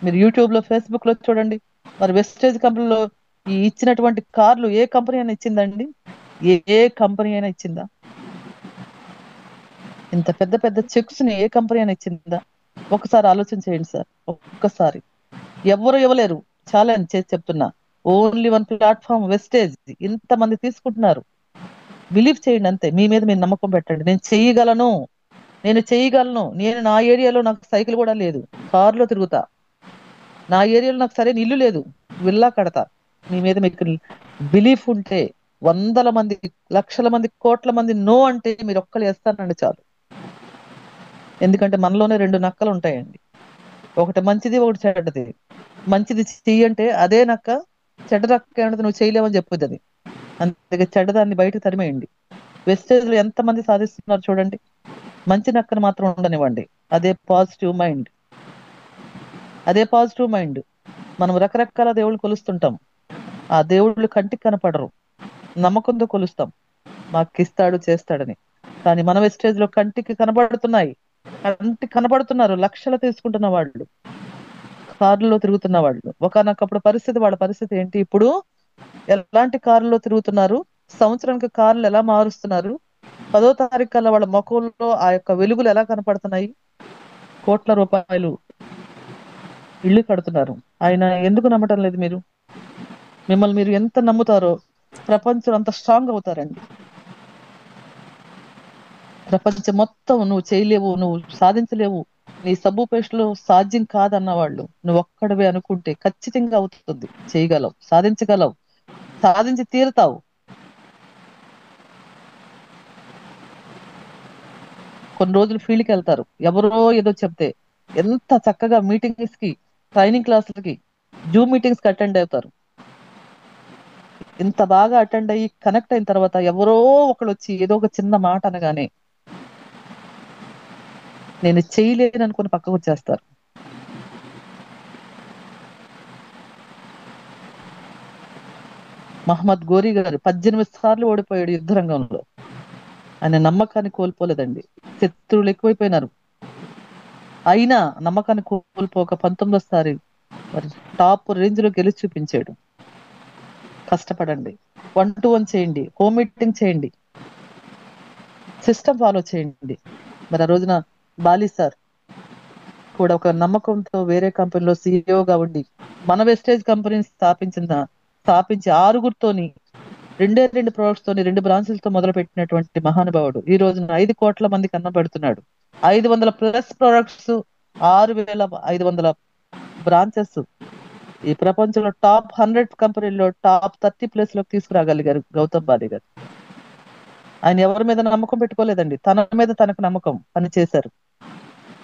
మీరు యూట్యూబ్ లో, ఫేస్బుక్ లో చూడండి. మరి వెస్టేజ్ కంపెనీలో ఈ ఇచ్చినటువంటి కార్లు ఏ కంపెనీ అయినా ఇచ్చిందండి? ఏ కంపెనీ అయినా ఇచ్చిందా? ఇంత పెద్ద పెద్ద చెక్స్ ని ఏ కంపెనీ అయినా ఇచ్చిందా? ఒకసారి ఆలోచన చేయండి సార్. ఒక్కసారి. ఎవరు ఇవ్వలేరు. ఛాలెంజ్ చేసి చెప్తున్నా. Only one platform wastage. ఇంతమంది తీసుకుంటున్నారు. బిలీవ్ చేయండి అంతే. మీ మీద మీరు నమ్మకం పెట్టండి. నేను చేయగలను. నేను నా ఏరియాలో నాకు సైకిల్ కూడా లేదు, కారులో తిరుగుతా. నా ఏరియాలో నాకు సరైన ఇల్లు లేదు, విల్లా కడతా. మీ మీద మీకు బిలీఫ్ ఉంటే, వందల మంది, లక్షల మంది, కోట్ల మంది నో అంటే మీరు ఒక్కరు వేస్తానండి చాలు. ఎందుకంటే మనలోనే రెండు నక్కలు ఉంటాయండి, ఒకటి మంచిది, ఒకటి చెడ్డది. మంచిది చెయ్యంటే అదే నక్క, చెడ్డ నక్క ఏమంటే నువ్వు చేయలేవని చెప్పుద్ది అది. అందుకే చెడ్డదాన్ని బయటకు తరిమేయండి. వెస్టేజ్ లో ఎంత మంది సాధిస్తున్నారు చూడండి. మంచి నక్కను మాత్రం ఉండనివ్వండి. అదే పాజిటివ్ మైండ్. అదే పాజిటివ్ మైండ్. మనం రకరకాల దేవుళ్ళు కొలుస్తుంటాం. ఆ దేవుళ్ళు కంటికి కనపడరు, నమ్మకంతో కొలుస్తాం, మాకు ఇస్తాడు చేస్తాడని. కానీ మన వెస్టేజ్ లో కంటికి కనబడుతున్నాయి, కంటికి కనబడుతున్నారు లక్షలు తీసుకుంటున్న వాళ్ళు, కార్లలో తిరుగుతున్న వాళ్ళు. ఒకనొకప్పుడు వాళ్ళ పరిస్థితి ఏంటి? ఇప్పుడు ఎలాంటి కారులో తిరుగుతున్నారు, సంవత్సరానికి కార్లు ఎలా మారుస్తున్నారు, 10వ తారీఖు కల్లా వాళ్ళ ముఖంలో ఆ యొక్క వెలుగులు ఎలా కనపడుతున్నాయి. కోట్ల రూపాయలు ఇల్లు కడుతున్నారు. ఆయన ఎందుకు నమ్మటం లేదు మీరు? మిమ్మల్ని మీరు ఎంత నమ్ముతారో ప్రపంచం అంత స్ట్రాంగ్ అవుతారండి. ప్రపంచం మొత్తం నువ్వు చేయలేవు, నువ్వు సాధించలేవు, నీ సబ్బుపేటలో సాధ్యం కాదన్న వాళ్ళు నువ్వు ఒక్కడవే అనుకుంటే ఖచ్చితంగా అవుతుంది. చేయగలవు, సాధించగలవు, సాధించి తీరుతావు. కొన్ని రోజులు ఫీల్డ్కి వెళ్తారు, ఎవరో ఏదో చెప్తే ఎంత చక్కగా మీటింగ్స్ కి, ట్రైనింగ్ క్లాసులకి, జూమ్ మీటింగ్స్ కి అటెండ్ అవుతారు. ఇంత బాగా అటెండ్ అయ్యి కనెక్ట్ అయిన తర్వాత ఎవరో ఒకళ్ళు వచ్చి ఏదో ఒక చిన్న మాట అనగానే నేను చేయలేను అనుకుని పక్కకు వచ్చేస్తారు. మహమ్మద్ గోరీ గారు 18 సార్లు ఓడిపోయాడు యుద్ధ రంగంలో. ఆయన నమ్మకాన్ని కోల్పోలేదండి. శత్రువులు ఎక్కువైపోయినారు, అయినా నమ్మకాన్ని కోల్పోక 19సారి మరి టాప్ రేంజ్ లో గెలిచి చూపించాడు. కష్టపడండి, 1-to-1 చేయండి, హోమ్ మీటింగ్ చేయండి, సిస్టమ్ ఫాలో చేయండి. మరి ఆ రోజున బాలి సార్ కూడా ఒక నమ్మకంతో వేరే కంపెనీలో సీఈఓగా ఉండి మన వెస్టేజ్ కంపెనీని స్థాపించి 6గురితోని 2 ప్రొడక్ట్స్ తోని 2 బ్రాంచులతో మొదలు పెట్టినటువంటి మహానుభావుడు ఈ రోజున 5 కోట్ల మందికి అన్నం పెడుతున్నాడు. 500+ ప్రొడక్ట్స్, 6500 బ్రాంచెస్. ఈ ప్రపంచంలో టాప్ 100 కంపెనీల్లో టాప్ 30+ లోకి తీసుకురాగలిగారు గౌతమ్ బాలి గారు. ఆయన ఎవరి మీద నమ్మకం పెట్టుకోలేదండి, తన మీద తనకు నమ్మకం పని చేశారు.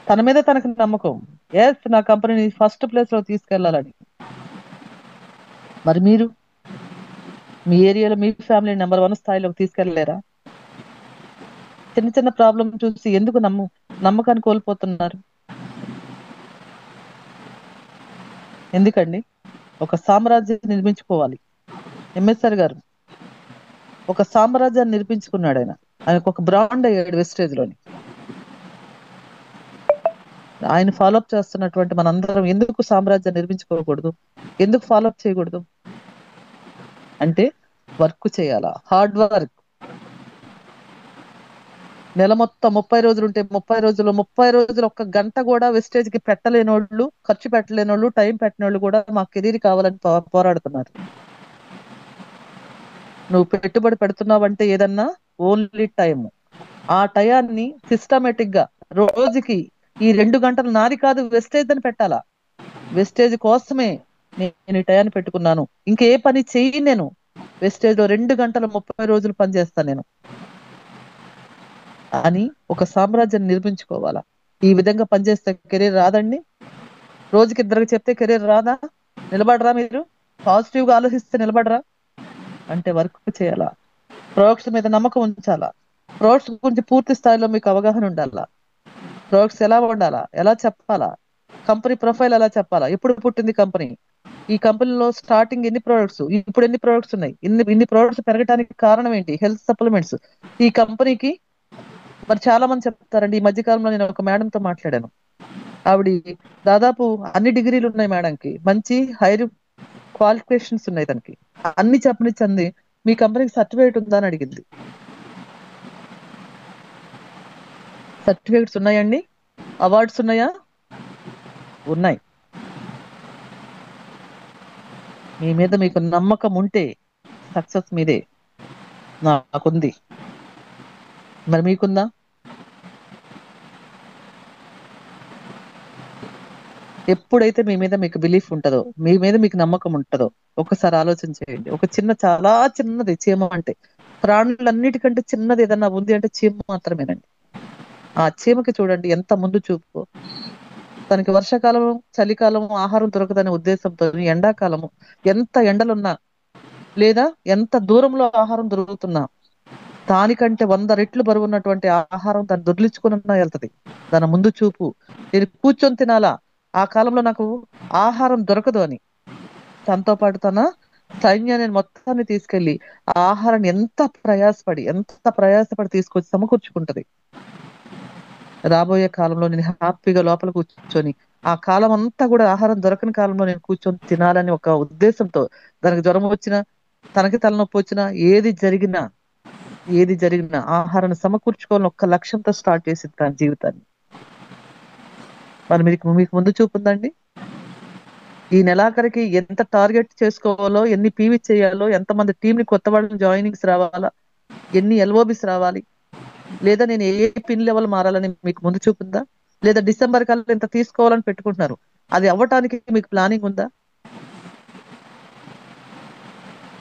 తన మీద తనకు నమ్మకం, ఎస్ నా కంపెనీని ఫస్ట్ ప్లేస్ లో తీసుకెళ్లాలని. మరి మీరు మీ ఏరియాలో మీ ఫ్యామిలీ నెంబర్ 1 స్థాయిలోకి తీసుకెళ్లలేరా? చిన్న చిన్న ప్రాబ్లం చూసి ఎందుకు నమ్మకాన్ని కోల్పోతున్నారు? ఎందుకండి? ఒక సామ్రాజ్యాన్ని నిర్మించుకోవాలి. ఎంఎస్ఆర్ గారు ఒక సామ్రాజ్యాన్ని నిర్మించుకున్నాడు. ఆయనకు ఒక బ్రాండ్ అయ్యాడు వెస్టేజ్ లోని. ఆయన ఫాలోఅప్ చేస్తున్నటువంటి మనందరం ఎందుకు సామ్రాజ్యాన్ని నిర్మించుకోకూడదు? ఎందుకు ఫాలోఅప్ చేయకూడదు? అంటే వర్క్ చేయాలా, హార్డ్ వర్క్. నెల మొత్తం 30 రోజులు ఉంటే 30 రోజులు ఒక్క గంట కూడా వెస్టేజ్ కి పెట్టలేని వాళ్ళు, ఖర్చు పెట్టలేని వాళ్ళు, టైం పెట్టిన వాళ్ళు కూడా మా కెరీర్ కావాలని పోరాడుతున్నారు. నువ్వు పెట్టుబడి పెడుతున్నావంటే ఏదన్నా ఓన్లీ టైం. ఆ టయాన్ని సిస్టమేటిక్ గా రోజుకి ఈ 2 గంటలు నాది కాదు వెస్టేజ్ అని పెట్టాలా. వెస్టేజ్ కోసమే నేను ఈ టయాన్ని పెట్టుకున్నాను, ఇంకే పని చెయ్యి, నేను వెస్టేజ్ లో 2 గంటలు 30 రోజులు పనిచేస్తాను నేను అని ఒక సామ్రాజ్యాన్ని నిర్మించుకోవాలా. ఈ విధంగా పనిచేస్తే కెరీర్ రాదండి. రోజుకి 2 చెప్తే కెరీర్ రాదా? నిలబడరా? మీరు పాజిటివ్ గా ఆలోచిస్తే నిలబడరా? అంటే వర్క్ చేయాలా, ప్రొడక్ట్స్ మీద నమ్మకం ఉంచాలా, ప్రొడక్ట్స్ గురించి పూర్తి స్థాయిలో మీకు అవగాహన ఉండాలా, ప్రొడక్ట్స్ ఎలా ఉండాలా, ఎలా చెప్పాలా, కంపెనీ ప్రొఫైల్ ఎలా చెప్పాలా, ఎప్పుడు పుట్టింది కంపెనీ, ఈ కంపెనీలో స్టార్టింగ్ ఎన్ని ప్రొడక్ట్స్, ఇప్పుడు ఎన్ని ప్రొడక్ట్స్ ఉన్నాయి, ఇన్ని ప్రొడక్ట్స్ పెరగడానికి కారణం ఏంటి, హెల్త్ సప్లిమెంట్స్ ఈ కంపెనీకి. మరి చాలా మంది చెప్తారండి. ఈ మధ్య కాలంలో నేను ఒక మేడం తో మాట్లాడాను. ఆవిడ దాదాపు అన్ని డిగ్రీలు ఉన్నాయి మేడంకి, మంచి హైర్ క్వాలిఫికేషన్స్ ఉన్నాయి తనకి, అన్ని చెప్పనిచ్చింది. మీ కంపెనీకి సర్టిఫికేట్ ఉందా అని అడిగింది. సర్టిఫికేట్స్ ఉన్నాయండి, అవార్డ్స్ ఉన్నాయా? ఉన్నాయి. మీ మీద మీకు నమ్మకం ఉంటే సక్సెస్ మీదే. నాకుంది. మరి మీకుందా? ఎప్పుడైతే మీ మీద మీకు బిలీఫ్ ఉంటుందో, మీ మీద మీకు నమ్మకం ఉంటుందో, ఒకసారి ఆలోచన చేయండి. ఒక చాలా చిన్నది చీమ అంటే, ప్రాణులన్నిటికంటే చిన్నది ఏదన్నా ఉంది అంటే చీమ మాత్రమేనండి. ఆ చీమకి చూడండి ఎంత ముందు చూపు. తనకి వర్షాకాలం, చలికాలం ఆహారం దొరకదనే ఉద్దేశంతో ఎండాకాలము ఎంత ఎండలున్నా లేదా ఎంత దూరంలో ఆహారం దొరుకుతున్నా దానికంటే 100 రెట్లు బరువు ఉన్నటువంటి ఆహారం దాన్ని దొర్లించుకున్నా వెళ్తది. దాని ముందు చూపు. నేను కూర్చొని తినాలా, ఆ కాలంలో నాకు ఆహారం దొరకదు అని తనతో పాటు తన సైన్యాన్ని మొత్తాన్ని తీసుకెళ్లి ఆ ఆహారాన్ని ఎంత ప్రయాసపడి తీసుకొచ్చి సమకూర్చుకుంటది. రాబోయే కాలంలో నేను హ్యాపీగా లోపల కూర్చొని ఆ కాలం అంతా కూడా ఆహారం దొరకని కాలంలో నేను కూర్చొని తినాలని ఒక ఉద్దేశంతో, దానికి జ్వరం వచ్చినా, తనకి తలనొప్పి వచ్చినా, ఏది జరిగినా ఆహారాన్ని సమకూర్చుకోవాలని ఒక్క లక్ష్యంతో స్టార్ట్ చేసింది తన జీవితాన్ని. మరి మీకు మీకు ముందు చూపుందండి. ఈ నెలాఖరికి ఎంత టార్గెట్ చేసుకోవాలో, ఎన్ని పీవీ చేయాలో, ఎంతమంది టీంని కొత్త వాళ్ళని జాయినింగ్స్ రావాలా, ఎన్ని ఎల్ఓబిస్ రావాలి, లేదా నేను ఏ పిన్ లెవెల్ మారాలని మీకు ముందు చూపుందా? లేదా డిసెంబర్ కల్లా ఇంత తీసుకోవాలని పెట్టుకుంటున్నారు, అది అవ్వటానికి మీకు ప్లానింగ్ ఉందా?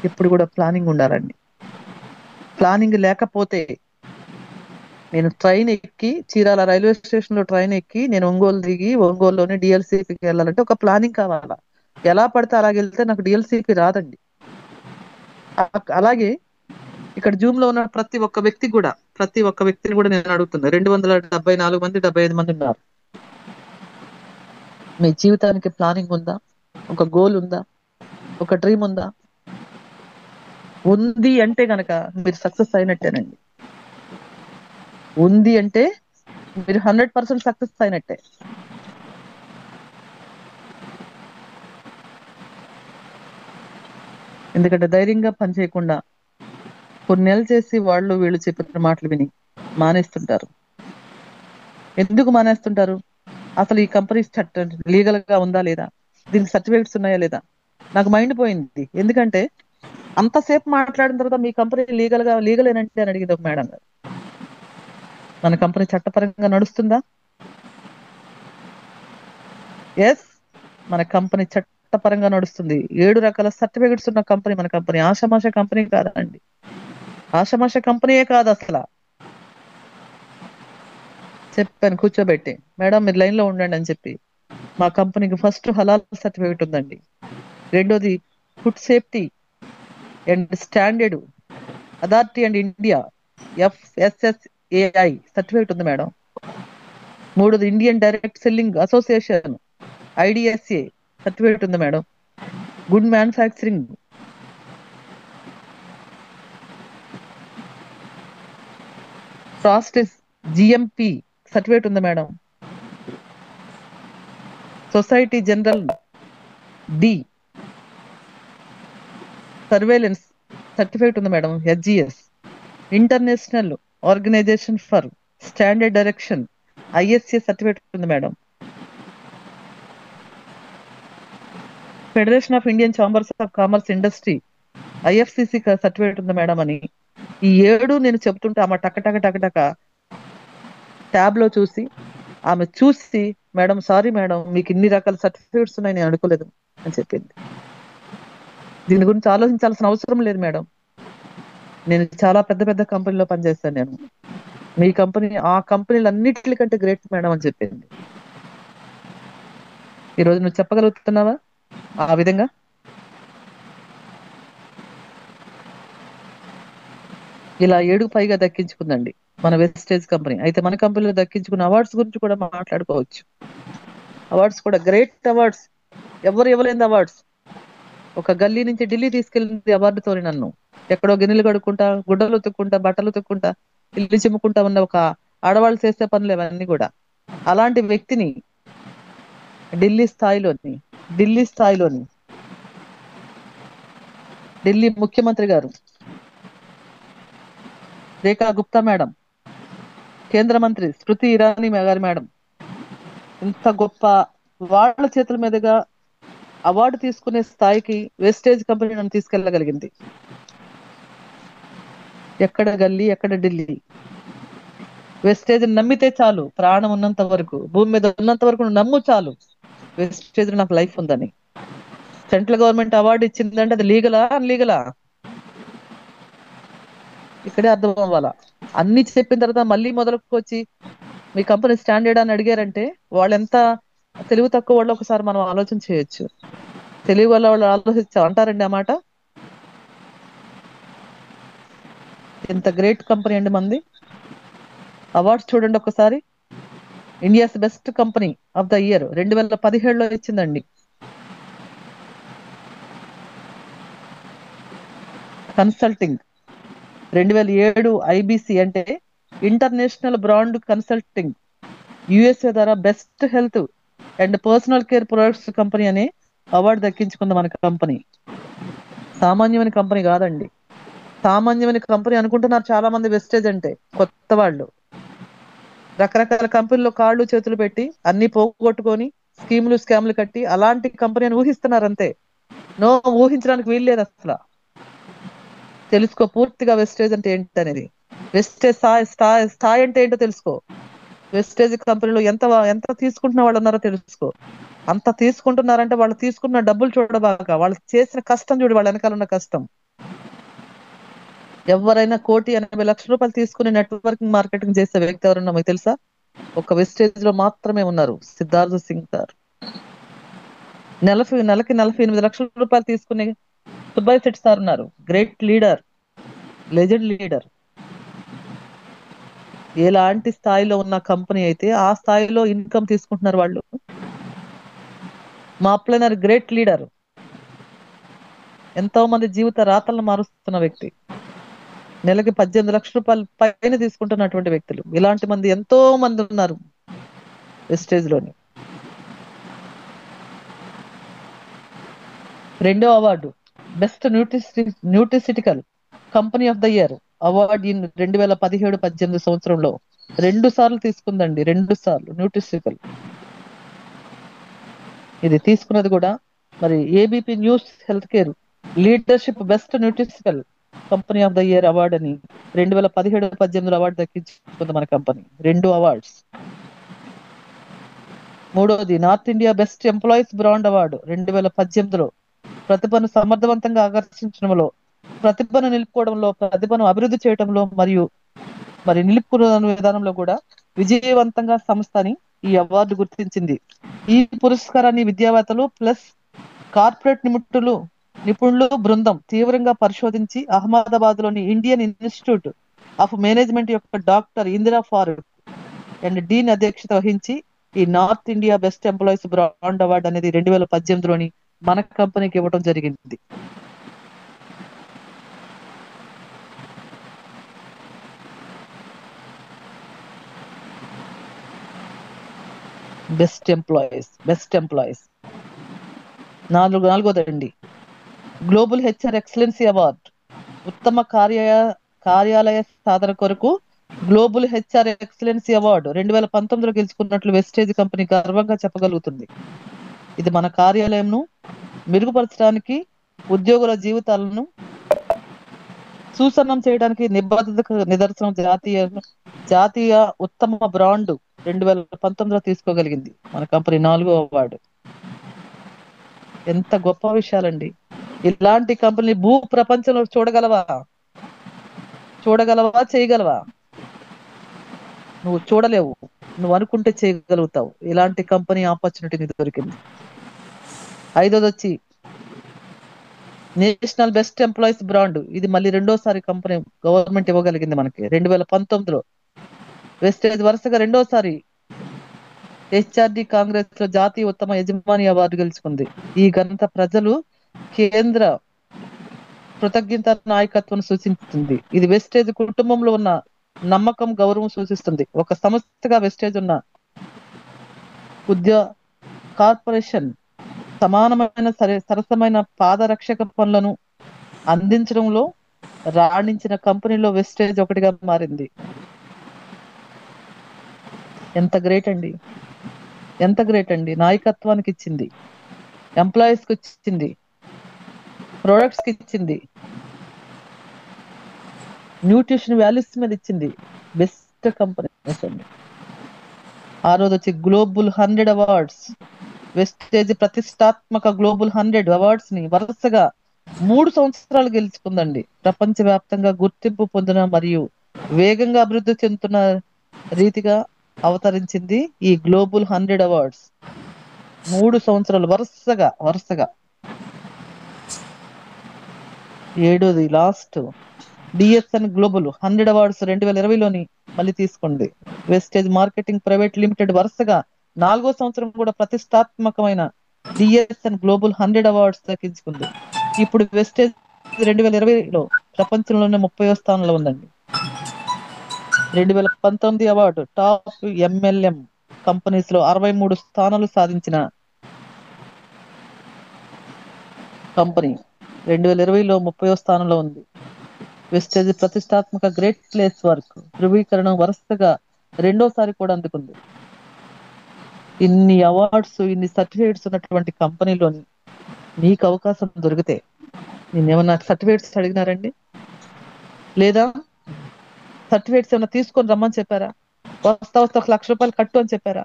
ఇప్పుడు కూడా ప్లానింగ్ ఉండాలండి. ప్లానింగ్ లేకపోతే, నేను ట్రైన్ ఎక్కి చీరాల రైల్వే స్టేషన్ లో ట్రైన్ ఎక్కి నేను ఒంగోలు దిగి ఒంగోలులోని డిఎల్సిపికి వెళ్ళాలంటే ఒక ప్లానింగ్ కావాలా. ఎలా పడితే అలాగ వెళ్తే నాకు డిఎల్సిపి రాదండి. అలాగే ఇక్కడ జూమ్ లో ఉన్న ప్రతి ఒక్క వ్యక్తిని కూడా నేను అడుగుతున్నా. 274 మంది, 75 మంది ఉన్నారు. మీ జీవితానికి ప్లానింగ్ ఉందా? ఒక గోల్ ఉందా? ఒక డ్రీమ్ ఉందా? ఉంది అంటే గనక మీరు సక్సెస్ అయినట్టేనండి. ఉంది అంటే మీరు 100% సక్సెస్ అయినట్టే. ఎందుకంటే ధైర్యంగా పని చేయకుండా కొన్ని నెలలు చేసి వాళ్ళు వీళ్ళు చెప్పిన మాటలు విని మానేస్తుంటారు. ఎందుకు మానేస్తుంటారు? అసలు ఈ కంపెనీ లీగల్ గా ఉందా లేదా, దీనికి సర్టిఫికేట్స్ ఉన్నాయా లేదా, నాకు మైండ్ పోయింది. ఎందుకంటే అంతసేపు మాట్లాడిన తర్వాత మీ కంపెనీ లీగలేనంటే అని అడిగింది ఒక మేడం గారు. మన కంపెనీ చట్టపరంగా నడుస్తుందా? ఎస్, మన కంపెనీ చట్టపరంగా నడుస్తుంది. 7 రకాల సర్టిఫికెట్స్ ఉన్న కంపెనీ మన కంపెనీ. ఆషామాష కంపెనీ కాదండి. ఆషామాష కంపెనీయే కాదు అసలు. చెప్పాను కూర్చోబెట్టి, మేడం మీరు లైన్ లో ఉండండి అని చెప్పి. మా కంపెనీకి ఫస్ట్ హలాల్ సర్టిఫికేట్ ఉందండి. రెండోది food safety and standard authority and India FSSAI certificate ఉంది మేడం. మూడోది Indian direct selling association IDSA certificate ఉంది madam. Good manufacturing process GMP certificate ఉంది madam. Society general de surveillance certificate ఉంది madam. SGS international organisation for standard direction ISA certificate ఉంది madam. Federation of Indian chambers of commerce industry IFCC certificate ఉంది మేడం అని. ఈ 7 నేను చెప్తుంటే ఆమె టక ట్యాబ్ లో చూసి మేడం సారీ మేడం మీకు ఇన్ని రకాల సర్టిఫికేట్స్ ఉన్నాయి నేను అనుకోలేదు అని చెప్పింది. దీని గురించి ఆలోచించాల్సిన అవసరం లేదు మేడం. నేను చాలా పెద్ద పెద్ద కంపెనీలో పనిచేస్తాను. నేను మీ కంపెనీ ఆ కంపెనీలు అన్నిటికంటే గ్రేట్ మేడం అని చెప్పింది. ఈరోజు నువ్వు చెప్పగలుగుతున్నావా ఆ విధంగా? ఇలా 7 పైగా దక్కించుకుందండి మన వెస్టేజ్ కంపెనీ. అయితే మన కంపెనీలో దక్కించుకున్న అవార్డ్స్ గురించి కూడా మాట్లాడుకోవచ్చు. అవార్డ్స్ కూడా గ్రేట్ అవార్డ్స్, ఎవరు ఇవ్వలేని అవార్డ్స్. ఒక గల్లీ నుంచి ఢిల్లీ తీసుకెళ్ళింది అవార్డుతో నన్ను. ఎక్కడో గిన్నెలు కడుక్కుంటా, గుడ్డలు ఉతుక్కుంటా, బట్టలు ఉతుక్కుంటా, ఇల్లు చిమ్ముకుంటా ఉన్న ఒక ఆడవాళ్ళు చేసే పనులు ఇవన్నీ కూడా. అలాంటి వ్యక్తిని ఢిల్లీ స్థాయిలోని ఢిల్లీ ముఖ్యమంత్రి గారు రేఖా గుప్తా మేడం, కేంద్ర మంత్రి స్మృతి ఇరానీ గారి మేడం, ఇంత గొప్ప వాళ్ళ చేతుల మీదుగా అవార్డు తీసుకునే స్థాయికి వెస్టేజ్ కంపెనీ నన్ను తీసుకెళ్ళగలిగింది. ఎక్కడ గల్లీ, ఎక్కడ ఢిల్లీ. వెస్టేజ్ నమ్మితే చాలు, ప్రాణం ఉన్నంత వరకు, భూమి మీద ఉన్నంత వరకు నువ్వు నమ్ము చాలు, వెస్టేజ్ నాకు లైఫ్ ఉందని. సెంట్రల్ గవర్నమెంట్ అవార్డు ఇచ్చిందంటే అది లీగలా అన్లీగలా ఇక్కడే అర్థం అవ్వాలా. అన్ని చెప్పిన తర్వాత మళ్ళీ మొదలుకు వచ్చి మీ కంపెనీ స్టాండర్డ్ అని అడిగారంటే వాళ్ళు ఎంత తెలివి తక్కువ వాళ్ళు ఒకసారి మనం ఆలోచన చేయొచ్చు. తెలివి వల్ల వాళ్ళు ఆలోచించా అంటారండి ఆ మాట. ఎంత గ్రేట్ కంపెనీ అండి మంది. అవార్డ్స్ చూడండి ఒకసారి. India's best company of the year 2017లో ఇచ్చిందండి. కన్సల్టింగ్ 2007 ఐబిసి అంటే ఇంటర్నేషనల్ బ్రాండ్ కన్సల్టింగ్ యుఎస్ఏ ద్వారా best health and personal care products company అనే అవార్డు దక్కించుకుంది మన కంపెనీ. సామాన్యమైన కంపెనీ కాదండి. సామాన్యమైన కంపెనీ అనుకుంటున్నారు చాలా మంది వెస్టేజ్ అంటే, కొత్త వాళ్ళు. రకరకాల కంపెనీలో కాళ్ళు చేతులు పెట్టి అన్ని పోగొట్టుకొని స్కీములు స్కామ్లు కట్టి అలాంటి కంపెనీ అని ఊహిస్తున్నారు అంతే. నో, ఊహించడానికి వీల్లేదు అసలు. తెలుసుకో పూర్తిగా వెస్టేజ్ అంటే ఏంటి అనేది. వెస్టేజ్ స్థాయి అంటే ఏంటో తెలుసుకో. వెస్టేజ్ కంపెనీలో ఎంత ఎంత తీసుకుంటున్న వాళ్ళు ఉన్నారో తెలుసుకో. అంత తీసుకుంటున్నారంటే వాళ్ళు తీసుకున్న డబ్బులు చూడబాక, వాళ్ళు చేసిన కష్టం చూడు, వాళ్ళ వెనకాల ఉన్న కష్టం. ఎవరైనా 1,80,00,000 తీసుకుని నెట్వర్కింగ్ మార్కెటింగ్ చేసే వ్యక్తి ఎవరన్నా మీకు తెలుసా? ఒక వెస్టేజ్ లో మాత్రమే ఉన్నారు, సిద్ధార్థ్ సింగ్ సార్. నెలకి 48 లక్షల రూపాయలు తీసుకునే సుబ్బయ్య శెట్టి సార్ ఉన్నారు. Great leader, legend leader. ఎలాంటి స్థాయిలో ఉన్న కంపెనీ అయితే ఆ స్థాయిలో ఇన్కమ్ తీసుకుంటున్నారు వాళ్ళు. మా అప్లైనర్ గ్రేట్ లీడర్, ఎంతో మంది జీవిత రాతలను మారుస్తున్న వ్యక్తి. నెలకి 18 లక్షల రూపాయలు పైన తీసుకుంటున్నటువంటి వ్యక్తులు. ఇలాంటి మంది ఎంతో మంది ఉన్నారు వెస్టేజ్ లోని. రెండో award best nutraceutical company of the year award in 2017-18 సంవత్సరంలో 2 సార్లు తీసుకుందండి. 2 సార్లు న్యూట్రిసిటికల్. ఇది తీసుకున్నది కూడా మరి ABP news health care leadership best nutraceutical company of the year award అని 2017-18 అవార్డు దక్కించుకుంది మన కంపెనీ. 2 అవార్డ్స్. మూడోది north India best employees brand award 2018లో ప్రతిభను సమర్థవంతంగా ఆకర్షించడంలో, ప్రతిభను నిలుపుకోవడంలో, ప్రతిభను అభివృద్ధి చేయడంలో మరి నిలుపుకున్న విధానంలో కూడా విజయవంతంగా సంస్థని ఈ అవార్డు గుర్తించింది. ఈ పురస్కారాన్ని విద్యావేత్తలు ప్లస్ కార్పొరేట్ నిపుణులు బృందం తీవ్రంగా పరిశోధించి అహ్మదాబాద్ లోని ఇండియన్ ఇన్స్టిట్యూట్ ఆఫ్ మేనేజ్మెంట్ యొక్క doctor Indira Farooq and dean అధ్యక్షత వహించి ఈ north India best employees brand award అనేది 2018లోని మన కంపెనీకి ఇవ్వడం జరిగింది. Best employees. నాలుగోదండి గ్లోబల్ హెచ్ఆర్ ఎక్సలెన్సీ అవార్డ్ ఉత్తమ కార్యాలయ సాధన కొరకు గ్లోబల్ హెచ్ఆర్ ఎక్సలెన్సీ అవార్డు 2019లో గెలుచుకున్నట్లు వెస్టేజ్ కంపెనీ గర్వంగా చెప్పగలుగుతుంది. ఇది మన కార్యాలయంను మెరుగుపరచడానికి, ఉద్యోగుల జీవితాలను సుసన్నం చేయడానికి నిబద్ధతకు నిదర్శనం. జాతీయ ఉత్తమ బ్రాండ్ 2019లో తీసుకోగలిగింది మన కంపెనీ 4వ అవార్డు. ఎంత గొప్ప విషయాలండి. ఇలాంటి కంపెనీ భూ ప్రపంచంలో చూడగలవా? చేయగలవా? నువ్వు చూడలేవు, నువ్వు అనుకుంటే చేయగలుగుతావు. ఇలాంటి కంపెనీ ఆపర్చునిటీ నీకు దొరికింది. 5వది వచ్చి నేషనల్ బెస్ట్ ఎంప్లాయీస్ బ్రాండ్. ఇది మళ్ళీ 2వసారి కంపెనీ గవర్నమెంట్ ఇవ్వగలిగింది మనకి 2019లో. వెస్టేజ్ వరుసగా 2వసారి హెచ్ఆర్డి కాంగ్రెస్ లో జాతీయ ఉత్తమ యజమాని అవార్డు గెలుచుకుంది. ఈ ఘనత ప్రజలు కేంద్ర కృతజ్ఞత నాయకత్వం సూచిస్తుంది. ఇది వెస్టేజ్ కుటుంబంలో ఉన్న నమ్మకం, గౌరవం సూచిస్తుంది. ఒక సంస్థగా వెస్టేజ్ ఉన్న కార్పొరేషన్ సమానమైన సరసమైన పాదరక్షక పనులను అందించడంలో రాణించిన కంపెనీలో వెస్టేజ్ ఒకటిగా మారింది. ఎంత గ్రేట్ అండి నాయకత్వానికి ఇచ్చింది. ఎంప్లాయీస్కి ఇచ్చింది, ప్రొడక్ట్స్కి ఇచ్చింది, న్యూట్రిషన్ వాల్యూస్ మీద ఇచ్చింది. బెస్ట్ కంపెనీస్ అండి. ఆ రోజు వచ్చి గ్లోబల్ 100 అవార్డ్స్, వెస్టేజ్ ప్రతిష్టాత్మక గ్లోబల్ 100 అవార్డ్స్ ని వరుసగా 3 సంవత్సరాలు గెలుచుకుందండి. ప్రపంచవ్యాప్తంగా గుర్తింపు పొందిన మరియు వేగంగా అభివృద్ధి చెందుతున్న రీతిగా అవతరించింది ఈ గ్లోబల్ 100 అవార్డ్స్. 3 సంవత్సరాలు వరుసగా. ఏడోది లాస్ట్ డిఎస్ఎన్ గ్లోబల్ 100 అవార్డ్స్ 2020లోని మళ్ళీ తీసుకుంది. వెస్టేజ్ మార్కెటింగ్ ప్రైవేట్ లిమిటెడ్ వరుసగా 4వ సంవత్సరం కూడా ప్రతిష్టాత్మకమైన డిఎస్ఎన్ గ్లోబల్ 100 అవార్డ్స్ దక్కించుకుంది. ఇప్పుడు వెస్టేజ్ 2020లో ప్రపంచంలోనే 30వ స్థానంలో ఉందండి. 2019 అవార్డు టాప్ ఎంఎల్ఎం కంపెనీస్ లో 63 స్థానాలు సాధించిన కంపెనీ 2020లో 30వ స్థానంలో ఉంది. వెస్టేజ్ ప్రతిష్టాత్మక గ్రేట్ ప్లేస్ వర్క్ ధృవీకరణ వరుసగా 2వసారి కూడా అందుకుంది. ఇన్ని అవార్డ్స్, ఇన్ని సర్టిఫికేట్స్ ఉన్నటువంటి కంపెనీలోని నీకు అవకాశం దొరికితే నేనేమన్నా సర్టిఫికేట్స్ అడిగినారండి? లేదా సర్టిఫికేట్స్ ఏమైనా తీసుకొని రమ్మని చెప్పారా? వస్తా 1,00,000 రూపాయలు కట్టు అని చెప్పారా?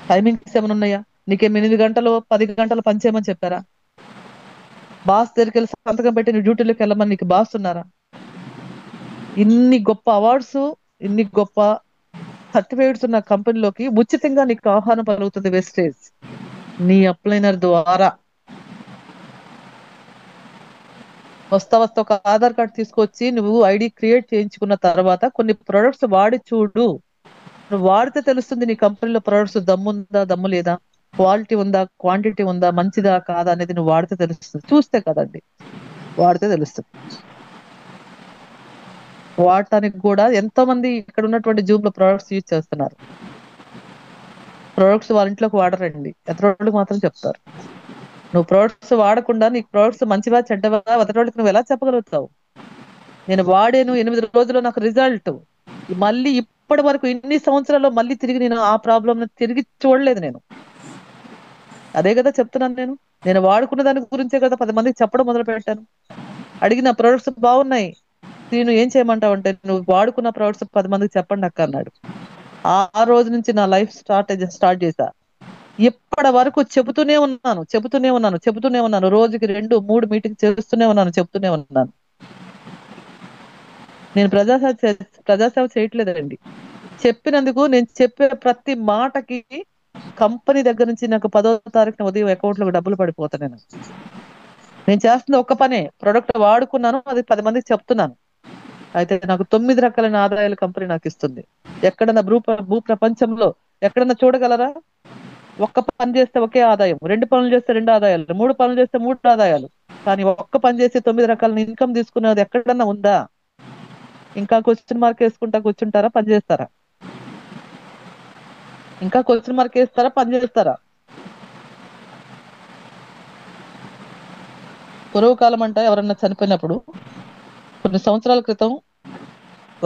టైమింగ్స్ ఏమైనా ఉన్నాయా? నీకేం 8 గంటలు 10 గంటలు పనిచేయమని చెప్పారా? బాస్ దగ్గరికి వెళ్ళి సంతకం పెట్టి నీ డ్యూటీలోకి వెళ్ళమని నీకు బాస్ ఉన్నారా? ఇన్ని గొప్ప అవార్డ్స్, ఇన్ని గొప్ప సర్టిఫికేట్స్ ఉన్న కంపెనీలోకి ఉచితంగా నీకు ఆహ్వానం పలుకుతుంది వెస్టేజ్ నీ అప్లైనర్ ద్వారా. వస్తా ఒక ఆధార్ కార్డ్ తీసుకొచ్చి నువ్వు ఐడి క్రియేట్ చేయించుకున్న తర్వాత కొన్ని ప్రొడక్ట్స్ వాడి చూడు. నువ్వు వాడితే తెలుస్తుంది నీ కంపెనీలో ప్రొడక్ట్స్ దమ్ము లేదా, క్వాలిటీ ఉందా, క్వాంటిటీ ఉందా, మంచిదా కాదా అనేది నువ్వు వాడితే తెలుస్తుంది. చూస్తే కదండి, వాడితే తెలుస్తుంది. వాడటానికి కూడా ఎంతో మంది ఇక్కడ ఉన్నటువంటి జూమ్ లో ప్రొడక్ట్స్ యూజ్ చేస్తున్నారు. ప్రొడక్ట్స్ వాళ్ళ ఇంట్లోకి వాడరండి, ఎతరోళ్ళకి మాత్రం చెప్తారు. నువ్వు ప్రొడక్ట్స్ వాడకుండా నీకు ప్రొడక్ట్స్ మంచివా చెడ్డవా ఎతరోళ్ళకి నువ్వు ఎలా చెప్పగలుగుతావు? నేను వాడాను 8 రోజుల్లో నాకు రిజల్ట్, మళ్ళీ ఇప్పటి వరకు ఇన్ని సంవత్సరాల్లో మళ్ళీ తిరిగి నేను ఆ ప్రాబ్లం తిరిగి చూడలేదు. నేను అదే కదా చెప్తున్నాను. నేను వాడుకున్న దాని గురించే కదా 10 మందికి చెప్పడం మొదలు పెట్టాను. అడిగిన ప్రొడక్ట్స్ బాగున్నాయి, నేను ఏం చేయమంటావు అంటే నువ్వు వాడుకున్న ప్రొడక్ట్స్ 10 మందికి చెప్పండి అక్క అన్నాడు. ఆ రోజు నుంచి నా లైఫ్ స్టార్ట్ చేశా. ఇప్పటి వరకు చెబుతూనే ఉన్నాను. రోజుకి 2-3 మీటింగ్ చెబుతూనే ఉన్నాను. నేను ప్రజాసేవ చేయట్లేదండి. చెప్పినందుకు నేను చెప్పే ప్రతి మాటకి కంపెనీ దగ్గర నుంచి నాకు 10వ తారీఖున ఉదయం అకౌంట్ లో డబ్బులు పడిపోతాను. నేను చేస్తున్న ఒక్క పనే, ప్రొడక్ట్ వాడుకున్నాను, అది 10 మందికి చెప్తున్నాను. అయితే నాకు 9 రకాలైన ఆదాయాలు కంపెనీ నాకు ఇస్తుంది. ఎక్కడన్నా భూ ప్రపంచంలో ఎక్కడన్నా చూడగలరా? ఒక్క పని చేస్తే ఒకే ఆదాయం, 2 పనులు చేస్తే 2 ఆదాయాలు, 3 పనులు చేస్తే 3 ఆదాయాలు. కానీ ఒక్క పని చేసి 9 రకాల ఇన్కమ్ తీసుకునేది ఎక్కడన్నా ఉందా? ఇంకా క్వశ్చన్ మార్క్ వేసుకుంటా కూర్చుంటారా, పని చేస్తారా? ఇంకా క్వశ్చన్ మార్క్ వేస్తారా, పని చేస్తారా? పొరవు కాలం అంట ఎవరన్నా చనిపోయినప్పుడు, కొన్ని సంవత్సరాల క్రితం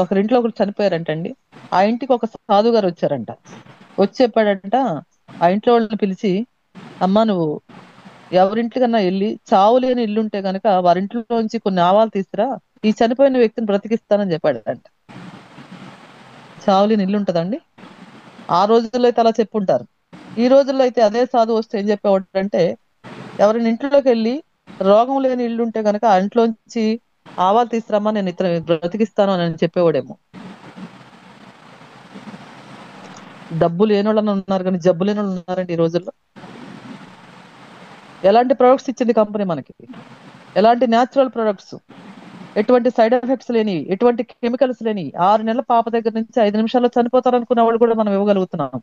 ఒకరింట్లో ఒకరు చనిపోయారంటండి. ఆ ఇంటికి ఒక సాధు గారు వచ్చారంట. వచ్చి చెప్పాడంట ఆ ఇంట్లో వాళ్ళని పిలిచి, అమ్మా నువ్వు ఎవరింటికన్నా వెళ్ళి చావు లేని ఇల్లు ఉంటే గనక వారింట్లోంచి కొన్ని ఆవాలు తీసుకురా, ఈ చనిపోయిన వ్యక్తిని బ్రతికిస్తానని చెప్పాడంట. చావు లేని ఇల్లు ఉంటదండి. ఆ రోజుల్లో అయితే అలా చెప్పుంటారు. ఈ రోజుల్లో అయితే అదే సాధు వస్తే ఏం చెప్పేవాడు అంటే, ఎవరిని ఇంట్లోకి వెళ్ళి రోగం లేని ఇల్లు ఉంటే గనక ఆ ఇంట్లోంచి ఆవాలు తీసుకురమ్మా, నేను ఇతను బ్రతికిస్తాను అని చెప్పేవాడేమో. డబ్బు లేని వాళ్ళని ఉన్నారు కానీ జబ్బు లేని వాళ్ళు ఉన్నారండి ఈ రోజుల్లో. ఎలాంటి ప్రొడక్ట్స్ ఇచ్చింది కంపెనీ మనకి? ఎలాంటి న్యాచురల్ ప్రొడక్ట్స్, ఎటువంటి సైడ్ ఎఫెక్ట్స్ లేని, ఎటువంటి కెమికల్స్ లేని. 6 నెలల పాప దగ్గర నుంచి 5 నిమిషాల్లో చనిపోతారు అనుకున్న వాళ్ళు కూడా మనం ఇవ్వగలుగుతున్నాం.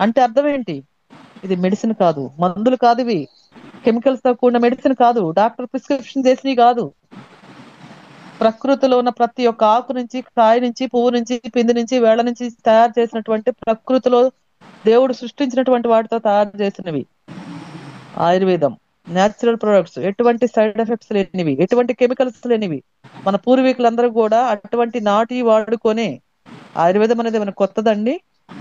అంటే అర్థం ఏంటి? ఇది మెడిసిన్ కాదు, మందులు కాదు, ఇవి కెమికల్స్ తో కూడిన మెడిసిన్ కాదు, డాక్టర్ ప్రిస్క్రిప్షన్ చేసినవి కాదు. ప్రకృతిలో ఉన్న ప్రతి ఒక్క ఆకు నుంచి, కాయ నుంచి, పువ్వు నుంచి, పిండి నుంచి, వేళ్ల నుంచి తయారు చేసినటువంటి, ప్రకృతిలో దేవుడు సృష్టించినటువంటి వాటితో తయారు చేసినవి ఆయుర్వేదం. న్యాచురల్ ప్రొడక్ట్స్, ఎటువంటి సైడ్ ఎఫెక్ట్స్ లేనివి, ఎటువంటి కెమికల్స్ లేనివి. మన పూర్వీకులందరూ కూడా అటువంటి నాటి వాడుకొని, ఆయుర్వేదం అనేది మనకు కొత్తదండి.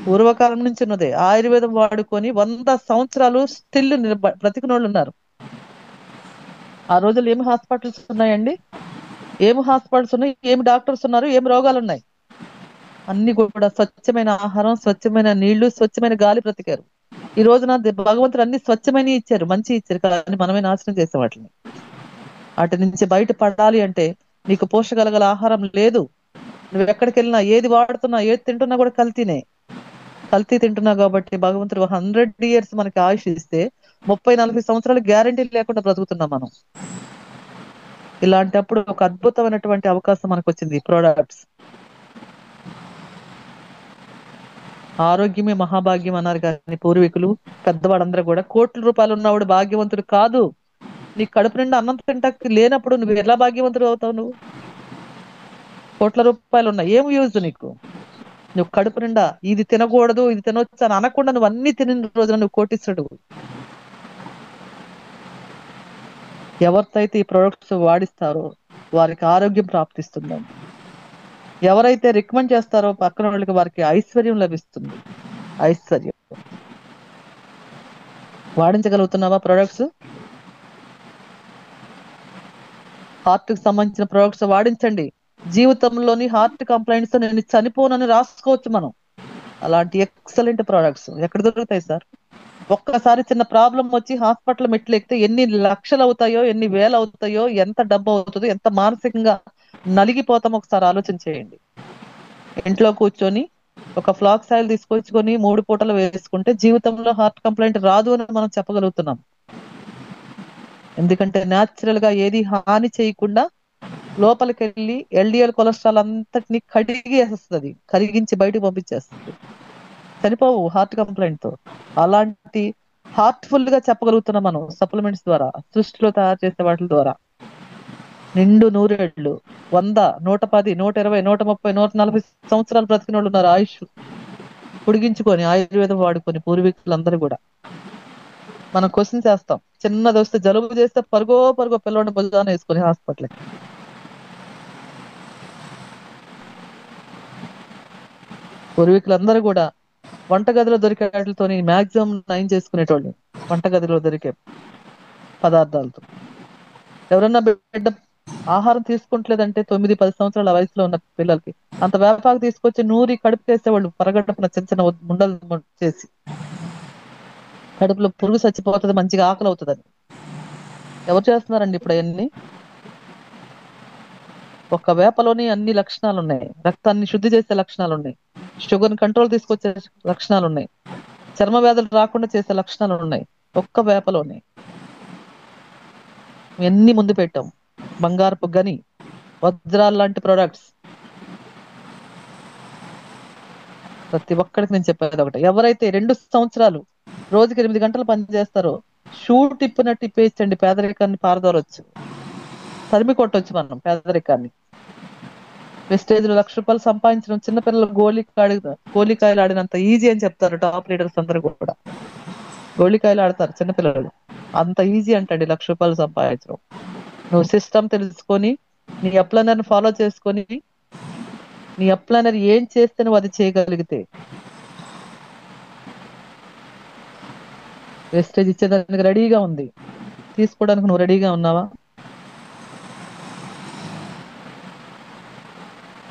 పూర్వకాలం నుంచి ఉన్నదే. ఆయుర్వేదం వాడుకొని 100 సంవత్సరాలు స్టిల్ బ్రతికినోళ్ళు ఉన్నారు. ఆ రోజుల్లో ఏమి హాస్పిటల్స్ ఉన్నాయండి? ఏమి హాస్పిటల్స్ ఉన్నాయి? ఏమి డాక్టర్స్ ఉన్నారు? ఏమి రోగాలు ఉన్నాయి? అన్ని కూడా స్వచ్ఛమైన ఆహారం, స్వచ్ఛమైన నీళ్లు, స్వచ్ఛమైన గాలి బ్రతికారు. ఈ రోజున భగవంతుడు అన్ని స్వచ్ఛమైన ఇచ్చారు, మంచి ఇచ్చారు, కానీ మనమే నాశనం చేసే వాటిని. వాటి నుంచి బయట పడాలి అంటే నీకు పోషకాల ఆహారం లేదు. నువ్వు ఎక్కడికి వెళ్ళినా, ఏది వాడుతున్నా, ఏది తింటున్నా కూడా కల్తీ తింటున్నావు. కాబట్టి భగవంతుడు 100 ఇయర్స్ మనకి ఆయుష్ ఇస్తే 30-40 సంవత్సరాలు గ్యారంటీ లేకుండా బ్రతుకుతున్నాం మనం. ఇలాంటప్పుడు ఒక అద్భుతమైనటువంటి అవకాశం మనకు వచ్చింది, ప్రోడక్ట్స్. ఆరోగ్యమే మహాభాగ్యం అన్నారు కానీ పూర్వీకులు, పెద్దవాళ్ళందరూ కూడా. కోట్ల రూపాయలు ఉన్నవాడు భాగ్యవంతుడు కాదు. నీ కడుపు నిండా అన్నం తింటాకి లేనప్పుడు నువ్వు ఎలా భాగ్యవంతుడు అవుతావు? నువ్వు కోట్ల రూపాయలు ఉన్నాయి, ఏం యూజ్ నీకు? నువ్వు కడుపు నిండా ఇది తినకూడదు, ఇది తినొచ్చు అని అనకుండా నువ్వు అన్ని తినిన రోజున నువ్వు కోటీశ్వరుడు. ఎవరితో ఈ ప్రొడక్ట్స్ వాడిస్తారో వారికి ఆరోగ్యం ప్రాప్తిస్తుందండి. ఎవరైతే రికమెండ్ చేస్తారో పక్కన వాళ్ళకి, వారికి ఐశ్వర్యం లభిస్తుంది. ఐశ్వర్యం. వాడించగలుగుతున్నావా ప్రొడక్ట్స్? హార్ట్ కి సంబంధించిన ప్రొడక్ట్స్ వాడించండి. జీవితంలోని హార్ట్ కంప్లైంట్స్ నేను చనిపోనని రాసుకోవచ్చు మనం. అలాంటి ఎక్సలెంట్ ప్రొడక్ట్స్ ఎక్కడ దొరుకుతాయి సార్? ఒక్కసారి చిన్న ప్రాబ్లం వచ్చి హాస్పిటల్ మెట్లు ఎక్కితే ఎన్ని లక్షలు అవుతాయో, ఎన్ని వేలు అవుతాయో, ఎంత డబ్బు అవుతుందో, ఎంత మానసికంగా నలిగిపోతామో ఒకసారి ఆలోచన చేయండి. ఇంట్లో కూర్చొని ఒక ఫ్లాక్స్ ఆయిల్ తీసుకొచ్చుకొని 3 పూటలు వేసుకుంటే జీవితంలో హార్ట్ కంప్లైంట్ రాదు అని మనం చెప్పగలుగుతున్నాం. ఎందుకంటే న్యాచురల్ గా ఏది హాని చేయకుండా లోపలికి వెళ్ళి ఎల్డిఎల్ కొలెస్ట్రాల్ అంతటిని కడిగేస్తుంది, కరిగించి బయటకు పంపించేస్తుంది. చనిపోవు హార్ట్ కంప్లైంట్ తో. అలాంటి హార్ట్ఫుల్ గా చెప్పగలుగుతున్నాం మనం సప్లిమెంట్స్ ద్వారా, సృష్టిలో తయారు చేసే వాటి ద్వారా. నిండు నూరేళ్లు, 100, 110, 120, 130, 140 సంవత్సరాలు బ్రతికిన వాళ్ళు ఉన్నారు. ఆయుష్ పొడిగించుకొని ఆయుర్వేదం వాడుకొని పూర్వీకులందరూ కూడా. మనం క్వశ్చన్ చేస్తాం, చిన్నది వస్తే జలుబు చేస్తే పరుగో పిల్లవాడిని భుజాన వేసుకొని హాస్పిటల్కి. పూర్వీకులందరూ కూడా వంటగదిలో దొరికే వాటితో మాక్సిమం నయం చేసుకునేటోళ్ళు, వంటగదిలో దొరికే పదార్థాలతో. ఎవరన్నా బిడ్డ ఆహారం తీసుకుంటలేదంటే 9-10 సంవత్సరాల వయసులో ఉన్న పిల్లలకి అంత వేపాకు తీసుకొచ్చి నూరి కడుపు చేసేవాళ్ళు, పరగడుపున చిన్న చిన్న ముండలు చేసి. కడుపులో పురుగు చచ్చిపోతుంది, మంచిగా ఆకలి అవుతుందని. ఎవరు చేస్తున్నారండి ఇప్పుడు అవన్నీ? ఒక్క వేపలోని అన్ని లక్షణాలు ఉన్నాయి. రక్తాన్ని శుద్ధి చేసే లక్షణాలు ఉన్నాయి, షుగర్ కంట్రోల్ తీసుకొచ్చే లక్షణాలు ఉన్నాయి, చర్మ వ్యాధులు రాకుండా చేసే లక్షణాలు ఉన్నాయి ఒక్క వేపలోనే. ఎన్ని ముందు పెట్టాం. బంగారపు గని, వజ్రాలు లాంటి ప్రొడక్ట్స్. ప్రతి ఒక్కరికి నేను చెప్పేది ఒకటి, ఎవరైతే 2 సంవత్సరాలు రోజుకి 8 గంటలు పనిచేస్తారో షూ టిప్పినట్టు ఇప్పేయచ్చండి, పేదరికాన్ని పారదోలొచ్చు, తరిమి కొట్టొచ్చు మనం పేదరికాన్ని. వెస్టేజ్ లో ₹1,00,000 సంపాదించడం చిన్నపిల్లలు గోళీకాయలు ఆడినంత ఈజీ అని చెప్తారు టాప్ లీడర్స్ అందరూ కూడా. గోళీకాయలు ఆడతారు చిన్నపిల్లలు, అంత ఈజీ అంటండి ₹1,00,000 సంపాదించడం. నువ్వు సిస్టమ్ తెలుసుకొని, నీ అప్లైనర్ ఫాలో చేసుకొని, నీ అప్లైనర్ ఏం చేస్తే నువ్వు అది చేయగలిగితే, వెస్టేజ్ ఇచ్చేదానికి రెడీగా ఉంది. తీసుకోవడానికి నువ్వు రెడీగా ఉన్నావా?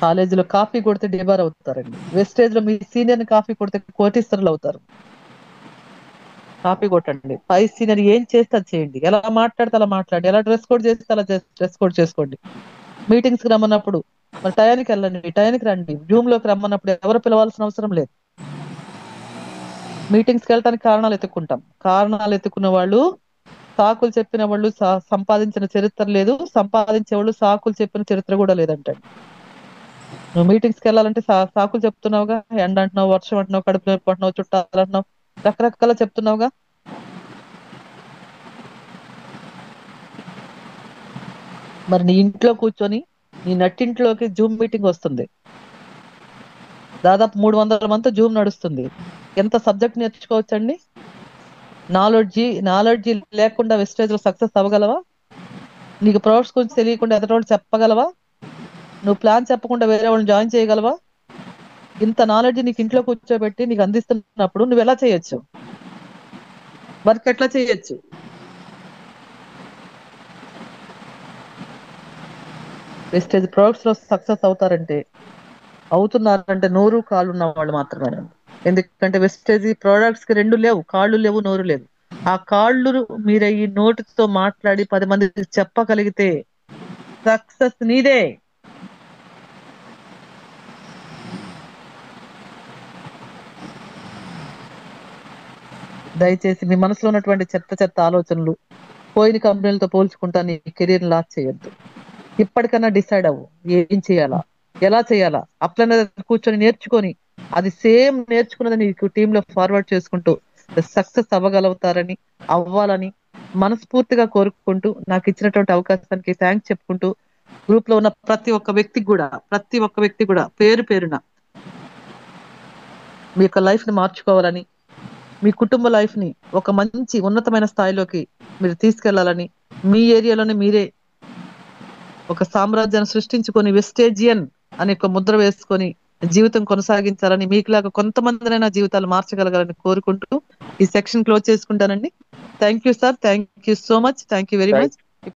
కాలేజీలో కాఫీ కొడితే డిబార్ అవుతారండి, వెస్టేజ్ లో మీ సీనియర్ కాఫీ కొడితే కోటీశ్వరులు అవుతారు. కాపీ కొట్టండి. పై సీనియర్ ఏం చేస్తే అది చేయండి, ఎలా మాట్లాడితే అలా మాట్లాడండి, ఎలా డ్రెస్ కోడ్ చేస్తే అలా డ్రెస్ కోడ్ చేసుకోండి. మీటింగ్స్ కి రమ్మన్నప్పుడు మరి టయానికి వెళ్ళండి, టయానికి రండి. జూమ్ లోకి రమ్మన్నప్పుడు ఎవరు పిలవాల్సిన అవసరం లేదు. మీటింగ్స్ కి వెళ్ళడానికి కారణాలు ఎత్తుక్కుంటాం. కారణాలు ఎత్తుకున్న వాళ్ళు, సాకులు చెప్పిన వాళ్ళు సంపాదించిన చరిత్ర లేదు, సంపాదించే వాళ్ళు సాకులు చెప్పిన చరిత్ర కూడా లేదంటండి. నువ్వు మీటింగ్స్కి వెళ్ళాలంటే సాకులు చెప్తున్నావుగా, ఎండ అంటున్నావు, వర్షం అంటున్నావు, కడుపు నొప్పి అంటున్నావు, చుట్టాలు అంటున్నావు, రకరకాల చెప్తున్నావుగా. మరి నీ ఇంట్లో కూర్చొని నీ నట్టింట్లోకి జూమ్ మీటింగ్ వస్తుంది, దాదాపు 300 మంది జూమ్ నడుస్తుంది. ఎంత సబ్జెక్ట్ నేర్చుకోవచ్చండి? నాలెడ్జి లేకుండా వెస్టేజ్ లో సక్సెస్ అవ్వగలవా? నీకు ప్రొడక్ట్స్ గురించి తెలియకుండా ఎదుటి వాళ్ళు చెప్పగలవా? నువ్వు ప్లాన్ చెప్పకుండా వేరే వాళ్ళని జాయిన్ చేయగలవా? ఇంత నాలెడ్జ్ నీకు ఇంట్లో కూర్చోబెట్టి నీకు అందిస్తున్నప్పుడు నువ్వు ఎలా చేయొచ్చు, వర్క్ ఎట్లా చేయొచ్చు? వెస్టేజ్ ప్రొడక్ట్స్ లో సక్సెస్ అవుతున్నారంటే నోరు కాళ్ళు ఉన్న వాళ్ళు మాత్రమే. ఎందుకంటే వెస్టేజ్ ప్రొడక్ట్స్ కి రెండు లేవు, కాళ్ళు లేవు, నోరు లేదు. ఆ కాళ్ళు మీరు ఈ నోటితో మాట్లాడి 10 మందికి చెప్పగలిగితే సక్సెస్ నీదే. దయచేసి మీ మనసులో ఉన్నటువంటి చెత్త ఆలోచనలు, పోయిన కంపెనీలతో పోల్చుకుంటా నీ కెరీర్ లాస్ చేయొద్దు. ఇప్పటికన్నా డిసైడ్ అవ్వు, ఏం చేయాలా, ఎలా చేయాలా. అట్లనే కూర్చొని నేర్చుకొని అది సేమ్ నేర్చుకున్నది నీకు టీంలో ఫార్వర్డ్ చేసుకుంటూ సక్సెస్ అవ్వాలని మనస్ఫూర్తిగా కోరుకుంటూ నాకు ఇచ్చినటువంటి అవకాశానికి థ్యాంక్స్ చెప్పుకుంటూ గ్రూప్ లో ఉన్న ప్రతి ఒక్క వ్యక్తి కూడా పేరు పేరున మీ యొక్క లైఫ్ ని మార్చుకోవాలని, మీ కుటుంబ లైఫ్ ని ఒక మంచి ఉన్నతమైన స్థాయిలోకి మీరు తీసుకెళ్లాలని, మీ ఏరియాలోనే మీరే ఒక సామ్రాజ్యాన్ని సృష్టించుకొని వెస్టేజియన్ అనే ఒక ముద్ర వేసుకొని జీవితం కొనసాగించాలని, మీకులాగా కొంతమందినైనా జీవితాలు మార్చగలగాలని కోరుకుంటూ ఈ సెక్షన్ క్లోజ్ చేసుకుంటానండి. Thank you sir, thank you so much, thank you very much.